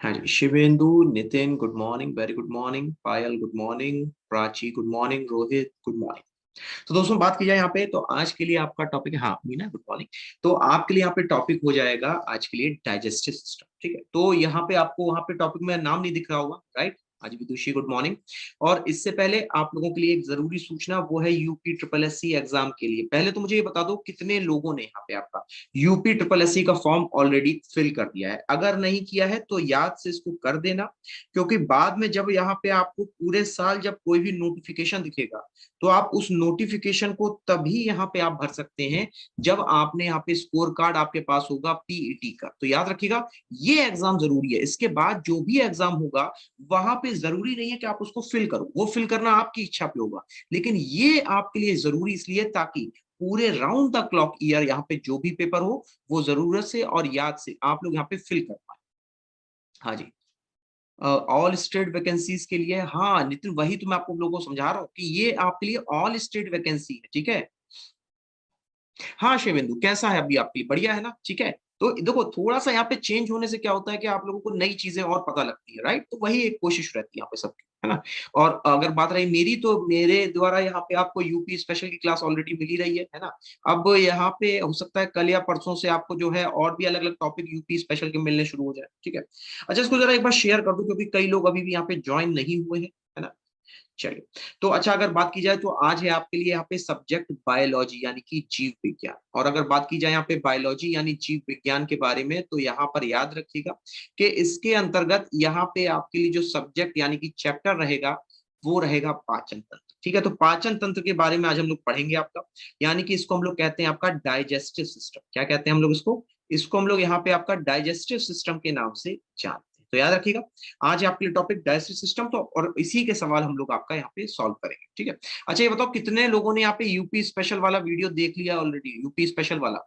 हाँ जी, Shivendu, Nitin good morning, very good morning, Payal good morning, Prachi good morning, Rohit good morning. तो दोस्तों बात की जाए यहाँ पे, तो आज के लिए आपका टॉपिक है, हाँ मीना गुड मॉर्निंग। तो आपके लिए यहाँ पे टॉपिक हो जाएगा आज के लिए डाइजेस्टिव सिस्टम। ठीक है, तो यहाँ पे आपको वहाँ पे टॉपिक में नाम नहीं दिख रहा होगा, राइट। आज विदुषी गुड मॉर्निंग। और इससे पहले आप लोगों के लिए एक जरूरी सूचना, वो है UP triple S C exam के लिए। पहले तो मुझे ये बता दो कितने लोगों ने यहाँ पे आपका यूपी ट्रिपल एस सी का फॉर्म ऑलरेडी फिल कर दिया है। अगर नहीं किया है तो याद से इसको कर देना, क्योंकि बाद में जब यहाँ पे आपको पूरे साल जब कोई भी नोटिफिकेशन दिखेगा, तो आप उस नोटिफिकेशन को तभी यहाँ पे आप भर सकते हैं जब आपने यहाँ पे स्कोर कार्ड आपके पास होगा पीईटी का। तो याद रखिएगा, ये एग्जाम जरूरी है। इसके बाद जो भी एग्जाम होगा वहां पे जरूरी नहीं है कि आप उसको फिल करो, वो फिल करना आपकी इच्छा पे होगा, लेकिन ये आपके लिए जरूरी इसलिए ताकि पूरे राउंड द क्लॉक ईयर यहाँ पे जो भी पेपर हो वो जरूरत से और याद से आप लोग यहाँ पे फिल कर पाए। हाँ जी, ऑल स्टेट वैकेंसीज के लिए, हाँ नितिन वही तो मैं आपको लोगों को समझा रहा हूँ कि ये आपके लिए ऑल स्टेट वैकेंसी है। ठीक है, हाँ शिवेंदु कैसा है अभी आपके लिए, बढ़िया है ना। ठीक है, तो देखो थोड़ा सा यहाँ पे चेंज होने से क्या होता है कि आप लोगों को नई चीजें और पता लगती है, राइट। तो वही एक कोशिश रहती है यहाँ पे सबकी, है ना। और अगर बात रही मेरी, तो मेरे द्वारा यहाँ पे आपको यूपी स्पेशल की क्लास ऑलरेडी मिल ही रही है ना। अब यहाँ पे हो सकता है कल या परसों से आपको जो है और भी अलग अलग टॉपिक यूपी स्पेशल के मिलने शुरू हो जाए। ठीक है, अच्छा इसको जरा एक बार शेयर कर दो, क्योंकि कई लोग अभी भी यहाँ पे ज्वाइन नहीं हुए हैं, है ना। चलिए, तो अच्छा अगर बात की जाए तो आज है आपके लिए यहाँ पे सब्जेक्ट बायोलॉजी यानी कि जीव विज्ञान। और अगर बात की जाए यहाँ पे बायोलॉजी यानी जीव विज्ञान के बारे में, तो यहाँ पर याद रखिएगा कि इसके अंतर्गत यहाँ पे आपके लिए जो सब्जेक्ट यानी कि चैप्टर रहेगा वो रहेगा पाचन तंत्र। ठीक है, तो पाचन तंत्र के बारे में आज हम लोग पढ़ेंगे आपका, यानी कि इसको हम लोग कहते हैं आपका डाइजेस्टिव सिस्टम। क्या कहते हैं हम लोग इसको, इसको हम लोग यहाँ पे आपका डाइजेस्टिव सिस्टम के नाम से जानते हैं। तो याद रखिएगा, आज आपके लिए टॉपिक डाइजेस्टिव सिस्टम, तो और इसी के सवाल हम लोग आपका यहाँ पे सॉल्व करेंगे। ठीक है, अच्छा ये बताओ कितने लोगों ने यहाँ पे यूपी स्पेशल वाला वीडियो देख लिया ऑलरेडी, यूपी स्पेशल वाला।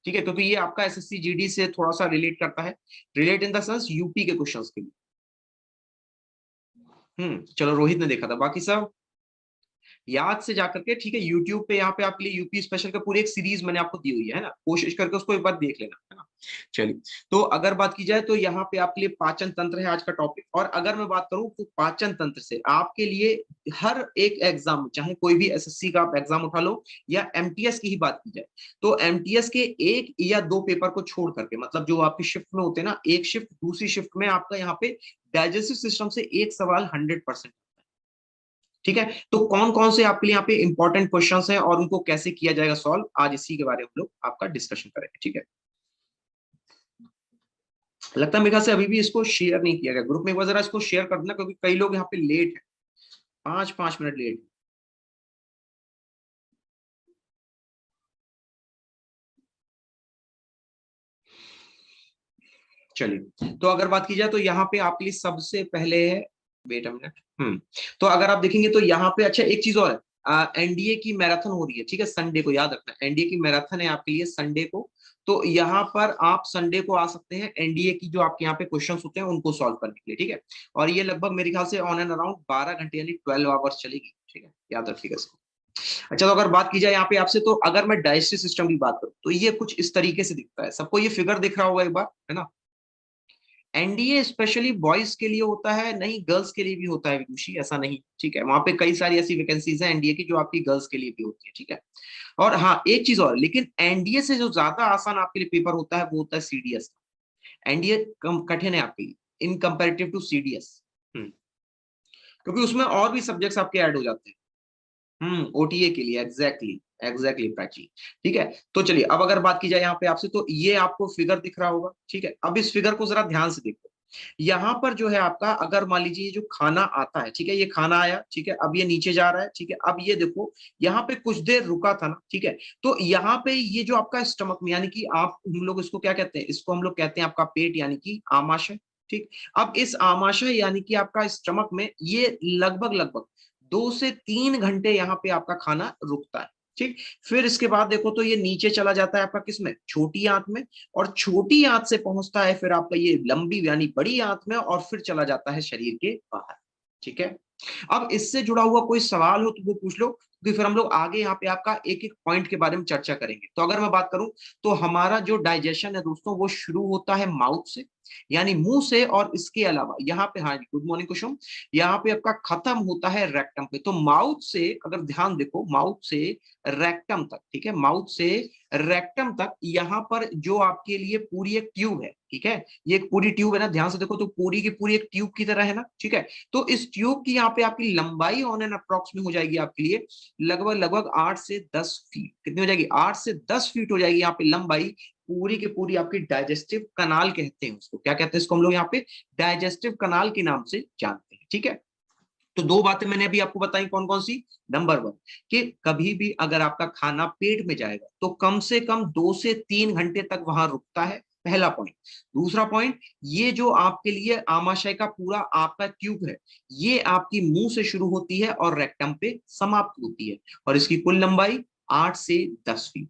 ठीक है, क्योंकि ये आपका एसएससी जीडी से थोड़ा सा रिलेट करता है, relate in the sense UP के क्वेश्चंस के लिए। चलो रोहित ने देखा था, बाकी सब याद से जाकर के। ठीक है, यूट्यूब पे यहाँ पे आपके लिए यूपी स्पेशल का पूरी एक सीरीज मैंने आपको दी हुई है ना, कोशिश करके उसको एक बार देख लेना, है ना। चलिए, तो अगर बात की जाए तो यहाँ पे आपके लिए पाचन तंत्र है आज का टॉपिक। और अगर मैं बात करूं तो पाचन तंत्र से आपके लिए हर एक एग्जाम, चाहे कोई भी एसएससी का आप एग्जाम उठा लो या एमटीएस की ही बात की जाए, तो एमटीएस के एक या दो पेपर को छोड़ करके, मतलब जो आपकी शिफ्ट में होते हैं ना, एक शिफ्ट दूसरी शिफ्ट में आपका यहाँ पे डाइजेस्टिव सिस्टम से एक सवाल 100%। ठीक है, तो कौन कौन से आपके लिए यहाँ पे इंपॉर्टेंट क्वेश्चंस हैं और उनको कैसे किया जाएगा सॉल्व, आज इसी के बारे में हम लोग आपका डिस्कशन करेंगे। ठीक है, लगता है मेरे ख्याल से अभी भी इसको शेयर नहीं किया गया ग्रुप में, एक बार जरा इसको शेयर कर देना, क्योंकि कई लोग यहाँ पे लेट है, 5 5 मिनट लेट। चलिए, तो अगर बात की जाए तो यहाँ पे आपके लिए सबसे पहले है, वेट अ मिनट। तो अगर आप देखेंगे तो यहाँ पे, अच्छा एक चीज और है, एनडीए की मैराथन हो रही है। ठीक है, संडे को याद रखना, एनडीए की मैराथन है आपके लिए संडे को। तो यहाँ पर आप संडे को आ सकते हैं, एनडीए की जो आपके यहाँ पे क्वेश्चन होते हैं उनको सॉल्व करने के लिए। ठीक है, और ये लगभग मेरे ख्याल से ऑन एंड अराउंड 12 घंटे यानी 12 आवर्स चलेगी। ठीक है, याद रखिएगा इसको। अच्छा, तो अगर बात की जाए यहाँ पे आपसे, तो अगर मैं डाइजेस्टिव सिस्टम की बात करूँ तो ये कुछ इस तरीके से दिखता है। सबको ये फिगर दिख रहा होगा एक बार, है ना। एनडीए स्पेशली बॉयज के लिए होता है, नहीं गर्ल्स के लिए भी होता है विदुषी, ऐसा नहीं। ठीक है, वहां पे कई सारी ऐसी वैकेंसीज हैं एनडीए की जो आपकी गर्ल्स के लिए भी होती है। ठीक है, और हाँ एक चीज और, लेकिन एनडीए से जो ज्यादा आसान आपके लिए पेपर होता है वो होता है सीडीएस। एनडीए कम कठिन है आपके लिए इन कंपेरेटिव टू सीडीएस, क्योंकि उसमें और भी सब्जेक्ट्स आपके ऐड हो जाते हैं। ओटीए के लिए, एग्जैक्टली एग्जैक्टली प्राची। ठीक है, तो चलिए अब अगर बात की जाए यहाँ पे आपसे, तो ये आपको फिगर दिख रहा होगा। ठीक है, अब इस फिगर को जरा ध्यान से देखो। यहाँ पर जो है आपका, अगर मान लीजिए ये जो खाना आता है, ठीक है, ये खाना आया, ठीक है, अब ये नीचे जा रहा है। ठीक है, अब ये देखो यहाँ पे कुछ देर रुका था ना। ठीक है, तो यहाँ पे ये जो आपका स्टमक में, यानी कि आप, हम लोग इसको क्या कहते हैं, इसको हम लोग कहते हैं आपका पेट यानी कि आमाशय। ठीक, अब इस आमाशय यानी कि आपका स्टमक में ये लगभग लगभग 2 से 3 घंटे यहाँ पे आपका खाना रुकता है। ठीक, फिर इसके बाद देखो तो ये नीचे चला जाता है आपका किसमें, छोटी आंत में, और छोटी आंत से पहुंचता है फिर आपका ये लंबी यानी बड़ी आंत में, और फिर चला जाता है शरीर के बाहर। ठीक है, अब इससे जुड़ा हुआ कोई सवाल हो तो वो पूछ लो, क्योंकि फिर हम लोग आगे यहाँ पे आपका एक एक पॉइंट के बारे में चर्चा करेंगे। तो अगर मैं बात करूं तो हमारा जो डाइजेशन है दोस्तों, वो शुरू होता है माउथ से, यानी मुंह से और इसके अलावा यहाँ पे, हाँ गुड मॉर्निंग कुसुम, यहाँ पे आपका खत्म होता है रेक्टम पे। तो माउथ से अगर ध्यान देखो, माउथ से रेक्टम तक, ठीक है, माउथ से रेक्टम तक यहाँ पर जो आपके लिए पूरी एक ट्यूब है, ठीक है, ये एक पूरी ट्यूब है ना, ध्यान से देखो तो पूरी की पूरी एक ट्यूब की तरह है ना, ठीक है। तो इस ट्यूब की यहाँ पे आपकी लंबाई ऑन एन अप्रॉक्स में हो जाएगी आपके लिए लगभग लगभग 8 से 10 फीट। कितनी हो जाएगी? 8 से 10 फीट हो जाएगी यहाँ पे लंबाई। पूरी की पूरी आपकी डाइजेस्टिव कनाल कहते हैं उसको, क्या कहते हैं इसको हम लोग यहाँ पे? डाइजेस्टिव कनाल के नाम से जानते हैं, ठीक है। तो दो बातें मैंने अभी आपको बताई, कौन कौन सी? नंबर 1 कि कभी भी अगर आपका खाना पेट में जाएगा तो कम से कम 2 से 3 घंटे तक वहां रुकता है, पहला पॉइंट। दूसरा पॉइंट, ये जो आपके लिए आमाशय का पूरा आपका ट्यूब है, ये आपकी मुंह से शुरू होती है और रेक्टम पे समाप्त होती है, और इसकी कुल लंबाई 8 से 10 फीट,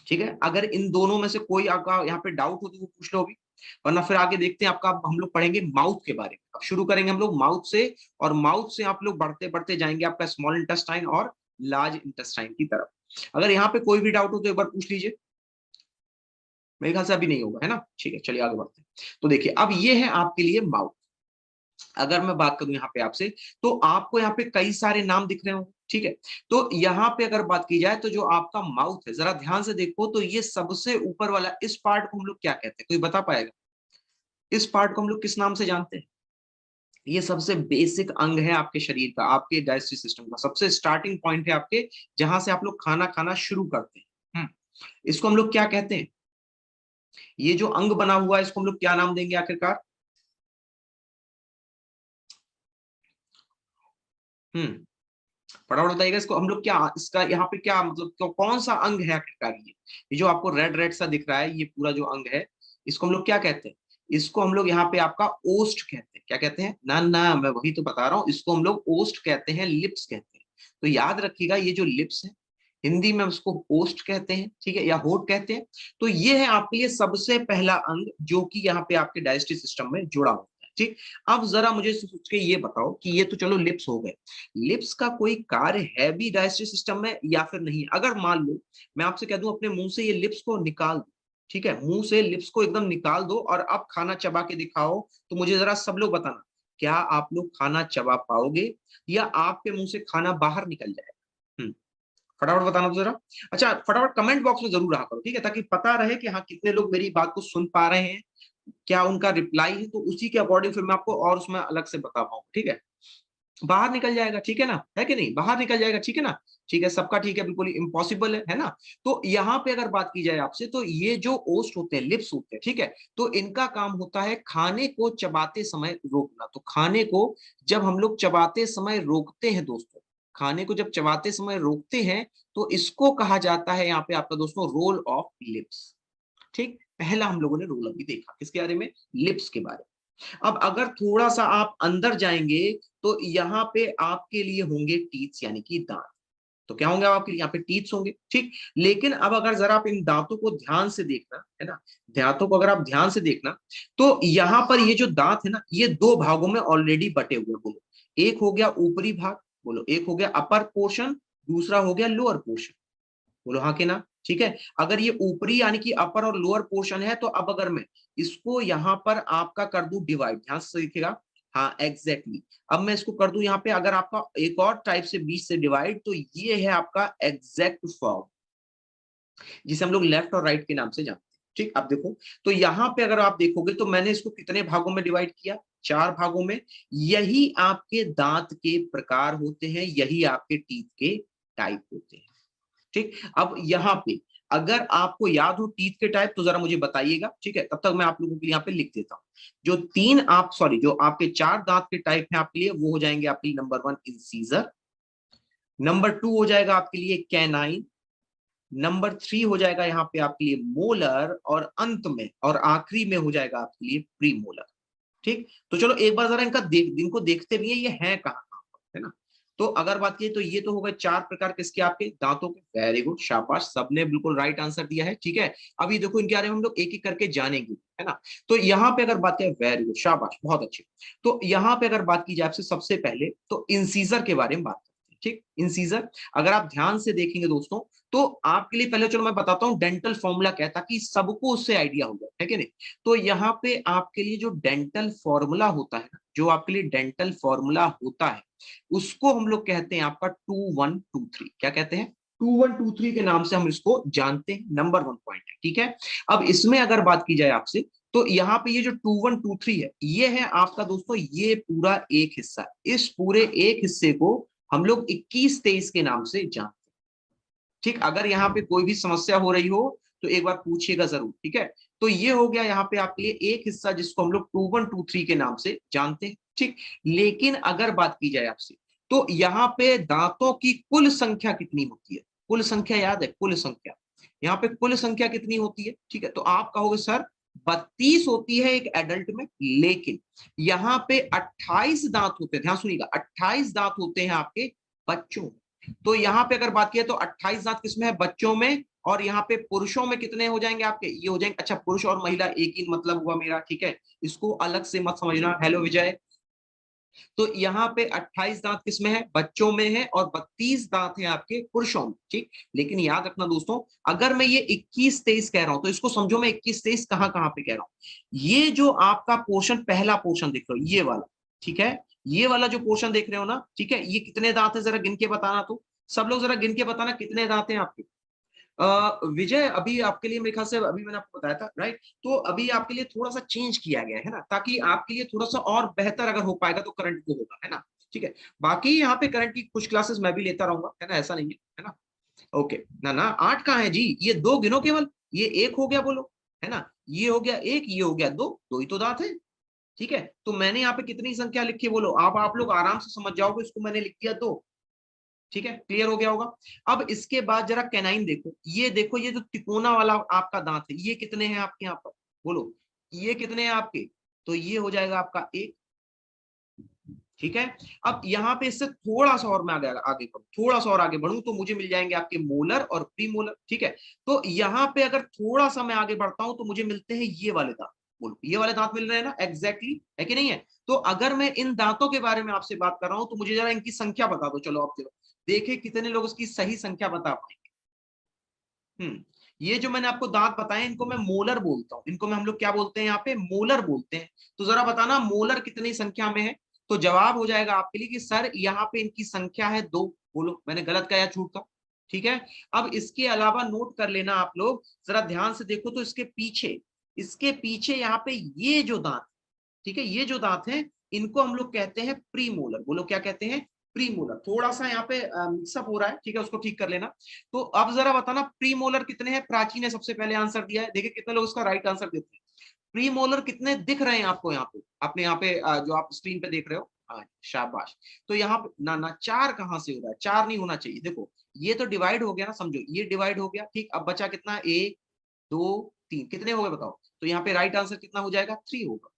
ठीक है। अगर इन दोनों में से कोई आपका यहाँ पे डाउट हो तो वो पूछ लो अभी, वरना फिर आगे देखते हैं आपका। हम लोग पढ़ेंगे माउथ के बारे में। अब शुरू करेंगे हम लोग माउथ से, और माउथ से आप लोग बढ़ते बढ़ते जाएंगे आपका स्मॉल इंटेस्टाइन और लार्ज इंटेस्टाइन की तरफ। अगर यहाँ पे कोई भी डाउट हो तो एक बार पूछ लीजिए, मेरे ख्याल से अभी नहीं होगा, है ना, ठीक है। चलिए आगे बढ़ते हैं। तो देखिए अब ये है आपके लिए माउथ। अगर मैं बात करूं यहाँ पे आपसे, तो आपको यहाँ पे कई सारे नाम दिख रहे हो, ठीक है। तो यहाँ पे अगर बात की जाए तो जो आपका माउथ है, जरा ध्यान से देखो तो ये सबसे ऊपर वाला इस पार्ट को हम लोग क्या कहते हैं? कोई बता पाएगा? इस पार्ट को हम लोग किस नाम से जानते हैं? ये सबसे बेसिक अंग है आपके शरीर का, आपके डाइजेस्टिव सिस्टम का सबसे स्टार्टिंग पॉइंट है आपके, जहां से आप लोग खाना खाना शुरू करते हैं। इसको हम लोग क्या कहते हैं? ये जो अंग बना हुआ है इसको हम लोग क्या नाम देंगे आखिरकार? हम्म फटाफट बताइएगा, इसको हम लोग क्या, इसका यहाँ पे क्या मतलब, कौन सा अंग है आखिरकार? ये जो आपको रेड रेड सा दिख रहा है, ये पूरा जो अंग है, इसको हम लोग क्या कहते हैं? इसको हम लोग यहाँ पे आपका ओस्ट कहते हैं। क्या कहते हैं? ना ना, मैं वही तो बता रहा हूँ, इसको हम लोग ओस्ट कहते हैं, लिप्स कहते हैं। तो याद रखिएगा, ये जो लिप्स है, हिंदी में उसको ओस्ट कहते हैं, ठीक है, या होठ कहते हैं। तो ये है आपके लिए सबसे पहला अंग जो कि यहाँ पे आपके डाइजेस्टिव सिस्टम में जुड़ा होता है, ठीक। अब जरा मुझे सोच के ये बताओ कि ये तो चलो लिप्स हो गए, लिप्स का कोई कार्य है भी डाइजेस्टिव सिस्टम में या फिर नहीं? अगर मान लो मैं आपसे कह दूं अपने मुंह से ये लिप्स को निकाल दो, ठीक है, मुंह से लिप्स को एकदम निकाल दो और अब खाना चबा के दिखाओ, तो मुझे जरा सब लोग बताना, क्या आप लोग खाना चबा पाओगे या आपके मुंह से खाना बाहर निकल जाएगा? फटाफट बताना तो जरा। अच्छा, फटाफट कमेंट बॉक्स में जरूर रहा करो, ठीक है, ताकि पता रहे कि हाँ कितने लोग मेरी बात को सुन पा रहे हैं, क्या उनका रिप्लाई है, तो उसी के अकॉर्डिंग फिर मैं आपको और उसमें अलग से बता पाऊँ, ठीक है। बाहर निकल जाएगा, ठीक है ना, है कि नहीं? बाहर निकल जाएगा, ठीक है ना? ठीक है, सबका ठीक है, बिल्कुल इम्पॉसिबल है ना? तो यहाँ पे अगर बात की जाए आपसे, तो ये जो ओस्ट होते हैं, लिप्स होते हैं, ठीक है, तो इनका काम होता है खाने को चबाते समय रोकना। तो खाने को जब हम लोग चबाते समय रोकते हैं दोस्तों, खाने को जब चबाते समय रोकते हैं, तो इसको कहा जाता है यहाँ पे आपका दोस्तों रोल ऑफ लिप्स, ठीक। पहला हम लोगों ने रोल अभी देखा किसके बारे में? लिप्स के बारे में। अब अगर थोड़ा सा आप अंदर जाएंगे तो यहाँ पे आपके लिए होंगे टीथ्स, यानी कि दांत। तो क्या होंगे आपके लिए? यहाँ पे टीथ्स होंगे, ठीक। लेकिन अब अगर जरा आप इन दांतों को ध्यान से देखना, है ना, दांतों को अगर आप ध्यान से देखना, तो यहाँ पर ये जो दांत है ना, ये दो भागों में ऑलरेडी बटे हुए। बोलो, एक हो गया ऊपरी भाग, बोलो, एक हो गया अपर पोर्शन, दूसरा हो गया लोअर पोर्शन। बोलो हाँ कि ना, ठीक है। अगर ये ऊपरी यानी कि अपर और लोअर पोर्शन है, तो अब अगर मैं इसको यहां पर आपका कर दूं डिवाइड, ध्यान से देखिएगा, हाँ एग्जैक्टली। अब मैं इसको कर दूं यहाँ पे अगर आपका एक और टाइप से बीच से डिवाइड, तो ये है आपका एग्जैक्ट फॉर्म, जिसे हम लोग लेफ्ट और राइट के नाम से जानते हैं, ठीक। अब देखो, तो यहाँ पे अगर आप देखोगे तो मैंने इसको कितने भागों में डिवाइड किया? 4 भागों में। यही आपके दांत के प्रकार होते हैं, यही आपके टीथ के टाइप होते हैं, ठीक। अब यहाँ पे अगर आपको याद हो टीथ के टाइप, तो जरा मुझे बताइएगा, ठीक है, तब तक मैं आप लोगों के लिए यहाँ पे लिख देता हूँ। जो तीन आप सॉरी जो आपके 4 दांत के टाइप हैं आपके लिए, वो हो जाएंगे आपके लिए नंबर 1 इंसीजर, नंबर 2 हो जाएगा आपके लिए कैनाइन, नंबर 3 हो जाएगा यहाँ पे आपके लिए मोलर, और अंत में और आखिरी में हो जाएगा आपके लिए प्रीमोलर, ठीक। तो चलो एक बार जरा इनको देखते भी है, ये है कहाँ कहाँ पर, है ना। तो अगर बात की तो ये तो हो गए 4 प्रकार किसके? आपके दांतों के। वेरी गुड, शाबाश, सबने बिल्कुल राइट आंसर दिया है, ठीक है। अभी देखो इनके बारे में हम लोग एक एक करके जानेंगे, है ना। तो यहाँ पे अगर बात करें, वेरी गुड, शाबाश, बहुत अच्छे। तो यहाँ पे अगर बात की जाए आपसे सबसे पहले, तो इंसीजर के बारे में बात करते हैं, ठीक, इंसीजर। अगर आप ध्यान से देखेंगे दोस्तों तो आपके लिए पहले चलो मैं बताता हूँ डेंटल फॉर्मूला क्या है, ताकि सबको उससे आइडिया हो जाए, है कि नहीं। तो यहाँ पे आपके लिए जो डेंटल फॉर्मूला होता है, जो आपके लिए डेंटल फॉर्मूला होता है, उसको हम लोग कहते हैं आपका 2123। क्या कहते हैं? 2123 के नाम से हम इसको जानते हैं। नंबर 1 पॉइंट है, ठीक है। अब इसमें अगर बात की जाए आपसे, तो यहाँ पे ये जो 2123 है, ये है आपका दोस्तों ये पूरा एक हिस्सा। इस पूरे एक हिस्से को हम लोग 2123 के नाम से जानते हैं, ठीक। अगर यहाँ पे कोई भी समस्या हो रही हो तो एक बार पूछिएगा जरूर, ठीक है। तो ये हो गया यहाँ पे आपके लिए एक हिस्सा जिसको हम लोग 2123 के नाम से जानते हैं, ठीक। लेकिन अगर बात की जाए आपसे, तो यहाँ पे दांतों की कुल संख्या कितनी होती है? कुल संख्या याद है? कुल संख्या, यहाँ पे कुल संख्या कितनी होती है? ठीक है, तो आप कहोगे सर 32 होती है एक एडल्ट में, लेकिन यहाँ पे 28 दांत होते हैं। ध्यान सुनिएगा, 28 दांत होते हैं आपके बच्चों में। तो यहाँ पे अगर बात की तो 28 दांत किसमें है? बच्चों में। और यहाँ पे पुरुषों में कितने हो जाएंगे आपके? ये हो जाएंगे, अच्छा पुरुष और महिला एक ही मतलब हुआ मेरा, ठीक है, इसको अलग से मत समझना। हेलो विजय। तो यहाँ पे 28 दांत किसमें है? बच्चों में है, और 32 दांत है आपके पुरुषों में, ठीक। लेकिन याद रखना दोस्तों, अगर मैं ये 21-23 कह रहा हूं तो इसको समझो मैं 21-23 कहां कहां पे कह रहा हूं। ये जो आपका पोर्शन, पहला पोर्शन देख रहे हो ये वाला, ठीक है, ये वाला जो पोर्शन देख रहे हो ना, ठीक है, ये कितने दांत है जरा गिन के बताना। तो सब लोग जरा गिन के बताना कितने दांत हैं आपके। विजय, अभी आपके लिए मेरे ख्याल से अभी मैंने आपको बताया था, राइट। तो अभी आपके लिए थोड़ा सा चेंज किया गया है ना, ताकि आपके लिए थोड़ा सा और बेहतर अगर हो पाएगा तो करंट को होगा, है ना, ठीक है। बाकी यहाँ पे करंट की कुछ क्लासेस मैं भी लेता रहूंगा, है ना, ऐसा नहीं है ना। ओके, ना ना 8 कहाँ है जी? ये 2 गिनो केवल, ये 1 हो गया बोलो, है ना, ये हो गया 1, ये हो गया 2, 2 ही तो दांत है, ठीक है। तो मैंने यहाँ पे कितनी संख्या लिखी है बोलो, आप लोग आराम से समझ जाओगे, इसको मैंने लिख दिया 2, ठीक है, क्लियर हो गया होगा। अब इसके बाद जरा कैनाइन देखो, ये देखो, ये जो तिकोना वाला आपका दांत है, ये कितने हैं आपके यहाँ पर बोलो, ये कितने हैं आपके? तो ये हो जाएगा आपका 1, ठीक है। अब यहाँ पे इससे थोड़ा सा और मैं आगे आगे बढ़ूं, थोड़ा सा और आगे बढ़ूं तो मुझे मिल जाएंगे आपके मोलर और प्रीमोलर, ठीक है। तो यहाँ पे अगर थोड़ा सा मैं आगे बढ़ता हूं तो मुझे मिलते हैं ये वाले दांत, बोलो ये वाले दांत मिल रहे हैं ना, एग्जैक्टली, है कि नहीं है। तो अगर मैं इन दांतों के बारे में आपसे बात कर रहा हूं तो मुझे जरा इनकी संख्या बता दो, चलो आप देखे कितने लोग इसकी सही संख्या बता पाएंगे। ये जो मैंने आपको दांत बताए इनको मैं मोलर बोलता हूं, इनको मैं हम लोग क्या बोलते हैं यहाँ पे? मोलर बोलते हैं। तो जरा बताना मोलर कितनी संख्या में है। तो जवाब हो जाएगा आपके लिए कि सर यहाँ पे इनकी संख्या है 2। बोलो मैंने गलत कहा या झूठ कहा? ठीक है। अब इसके अलावा नोट कर लेना आप लोग, जरा ध्यान से देखो तो इसके पीछे यहाँ पे ये जो दांत, ठीक है, ये जो दांत हैं इनको हम लोग कहते हैं प्रीमोलर। बोलो क्या कहते हैं? प्रीमोलर। थोड़ा सा यहाँ पे मिक्सअप हो रहा है, ठीक है, उसको ठीक कर लेना। तो अब जरा बताना प्रीमोलर कितने हैं? प्राची ने सबसे पहले आंसर दिया है, देखिए कितने लोग इसका राइट आंसर देते हैं। प्रीमोलर कितने दिख रहे हैं आपको यहाँ पे, अपने यहाँ पे जो आप स्क्रीन पे देख रहे हो? हाँ शाबाश। तो यहाँ पे ना ना 4 कहाँ से हो रहा है? 4 नहीं होना चाहिए, देखो ये तो डिवाइड हो गया ना, समझो ये डिवाइड हो गया, ठीक। अब बचा कितना? 1 2 3, कितने हो गए बताओ? तो यहाँ पे राइट आंसर कितना हो जाएगा? 3 होगा।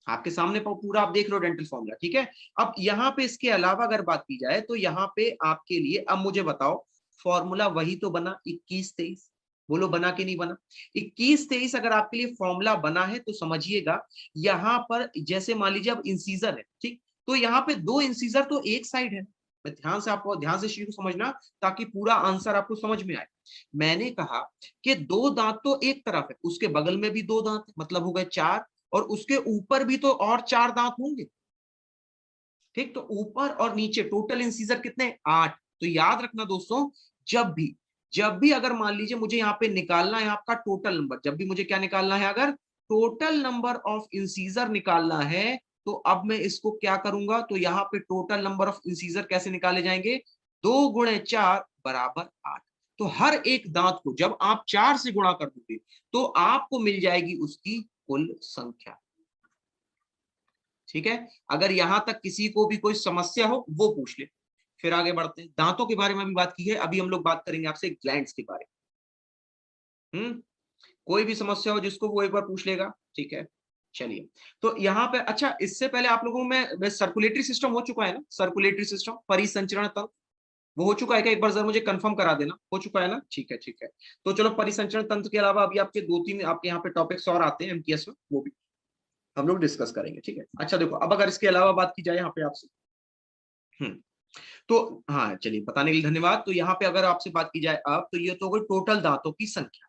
आपके सामने पूरा आप देख लो डेंटल फॉर्मूला, ठीक है। अब यहाँ पे इसके अलावा अगर बात की जाए तो यहाँ पे आपके लिए, अब मुझे बताओ, फॉर्मूला वही तो बना 21-23, बोलो बना कि नहीं बना? 21-23 अगर आपके लिए फॉर्मूला बना है तो समझिएगा, यहाँ पर जैसे मान लीजिए अब इंसीजर है, ठीक, तो यहाँ पे 2 इंसीजर तो एक साइड है। मैं ध्यान से, आपको ध्यान से चीज को समझना ताकि पूरा आंसर आपको समझ में आए। मैंने कहा कि 2 दांत तो एक तरफ है, उसके बगल में भी 2 दांत है, मतलब हो गए 4, और उसके ऊपर भी तो और 4 दांत होंगे, ठीक। तो ऊपर और नीचे टोटल इंसीजर कितने? 8। तो याद रखना दोस्तों, जब भी अगर मान लीजिए मुझे यहाँ पे निकालना है आपका टोटल नंबर, जब भी मुझे क्या निकालना है, अगर टोटल नंबर ऑफ इंसीजर निकालना है, तो अब मैं इसको क्या करूंगा, तो यहाँ पे टोटल नंबर ऑफ इंसीजर कैसे निकाले जाएंगे? 2 गुणे 4 बराबर 8। तो हर एक दांत को जब आप 4 से गुणा कर दोगे तो आपको मिल जाएगी उसकी कुल संख्या, ठीक है। अगर यहां तक किसी को भी कोई समस्या हो वो पूछ ले, फिर आगे बढ़ते हैं। दांतों के बारे में भी बात की है, अभी हम लोग बात करेंगे आपसे ग्लैंड्स के बारे में। कोई भी समस्या हो जिसको वो एक बार पूछ लेगा, ठीक है। चलिए, तो यहाँ पे अच्छा, इससे पहले आप लोगों में सर्कुलेटरी सिस्टम हो चुका है ना? सर्कुलेटरी सिस्टम, परिसंचरण तंत्र, वो हो चुका है क्या? एक बार जरा मुझे कंफर्म करा देना, हो चुका है ना? ठीक है ठीक है। तो चलो, परिसंचरण तंत्र के अलावा अभी आपके 2-3 आपके यहाँ पे टॉपिक्स और आते हैं एमटीएस में, वो भी हम लोग डिस्कस करेंगे, ठीक है। अच्छा देखो, अब अगर इसके अलावा बात की जाए यहाँ पे आपसे, तो हाँ चलिए, बताने के लिए धन्यवाद। तो यहाँ पे अगर आपसे बात की जाए अब, तो ये तो हो गई टोटल दांतों की संख्या।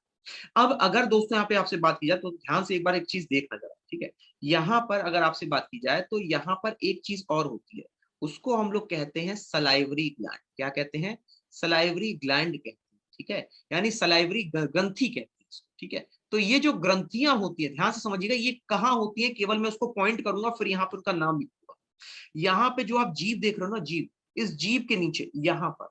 अब अगर दोस्तों यहाँ पे आपसे बात की जाए तो ध्यान से एक बार एक चीज देखना जरा, ठीक है। यहाँ पर अगर आपसे बात की जाए तो यहाँ पर एक चीज और होती है, उसको हम लोग कहते हैं सलाइवरी ग्लैंड। क्या कहते हैं? सलाइवरी ग्लैंड कहते हैं, ठीक है। यानी सलाइवरी ग्रंथि कहते हैं इसको, ठीक है। तो ये जो ग्रंथियां होती है, ध्यान से समझिएगा, ये कहाँ होती है, केवल मैं उसको पॉइंट करूंगा, फिर यहाँ पर उनका नाम लिखूंगा। यहाँ पे जो आप जीभ देख रहे हो ना, जीभ, इस जीभ के नीचे यहाँ पर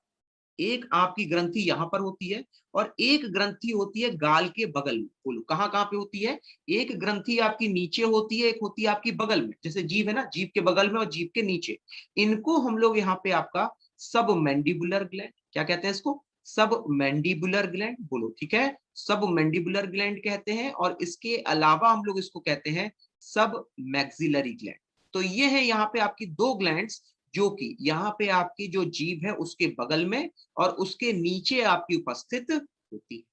एक आपकी ग्रंथि यहां पर होती है, और एक ग्रंथि होती है गाल के बगल में। बोलो कहां कहां पे होती है? एक ग्रंथि आपकी नीचे होती है, एक होती है आपकी बगल में, जैसे जीभ है ना, जीभ के बगल में और जीभ के नीचे। इनको हम लोग यहाँ पे आपका सब मैंडिबुलर ग्लैंड, क्या कहते हैं इसको? सब मैंडिबुलर ग्लैंड। बोलो ठीक है, सब मैंडिबुलर ग्लैंड कहते हैं। और इसके अलावा हम लोग इसको कहते हैं सब मैक्सिलरी ग्लैंड। तो ये है यहाँ पे आपकी दो ग्लैंड्स, जो कि यहाँ पे आपकी जो जीभ है उसके बगल में और उसके नीचे आपकी उपस्थित होती है।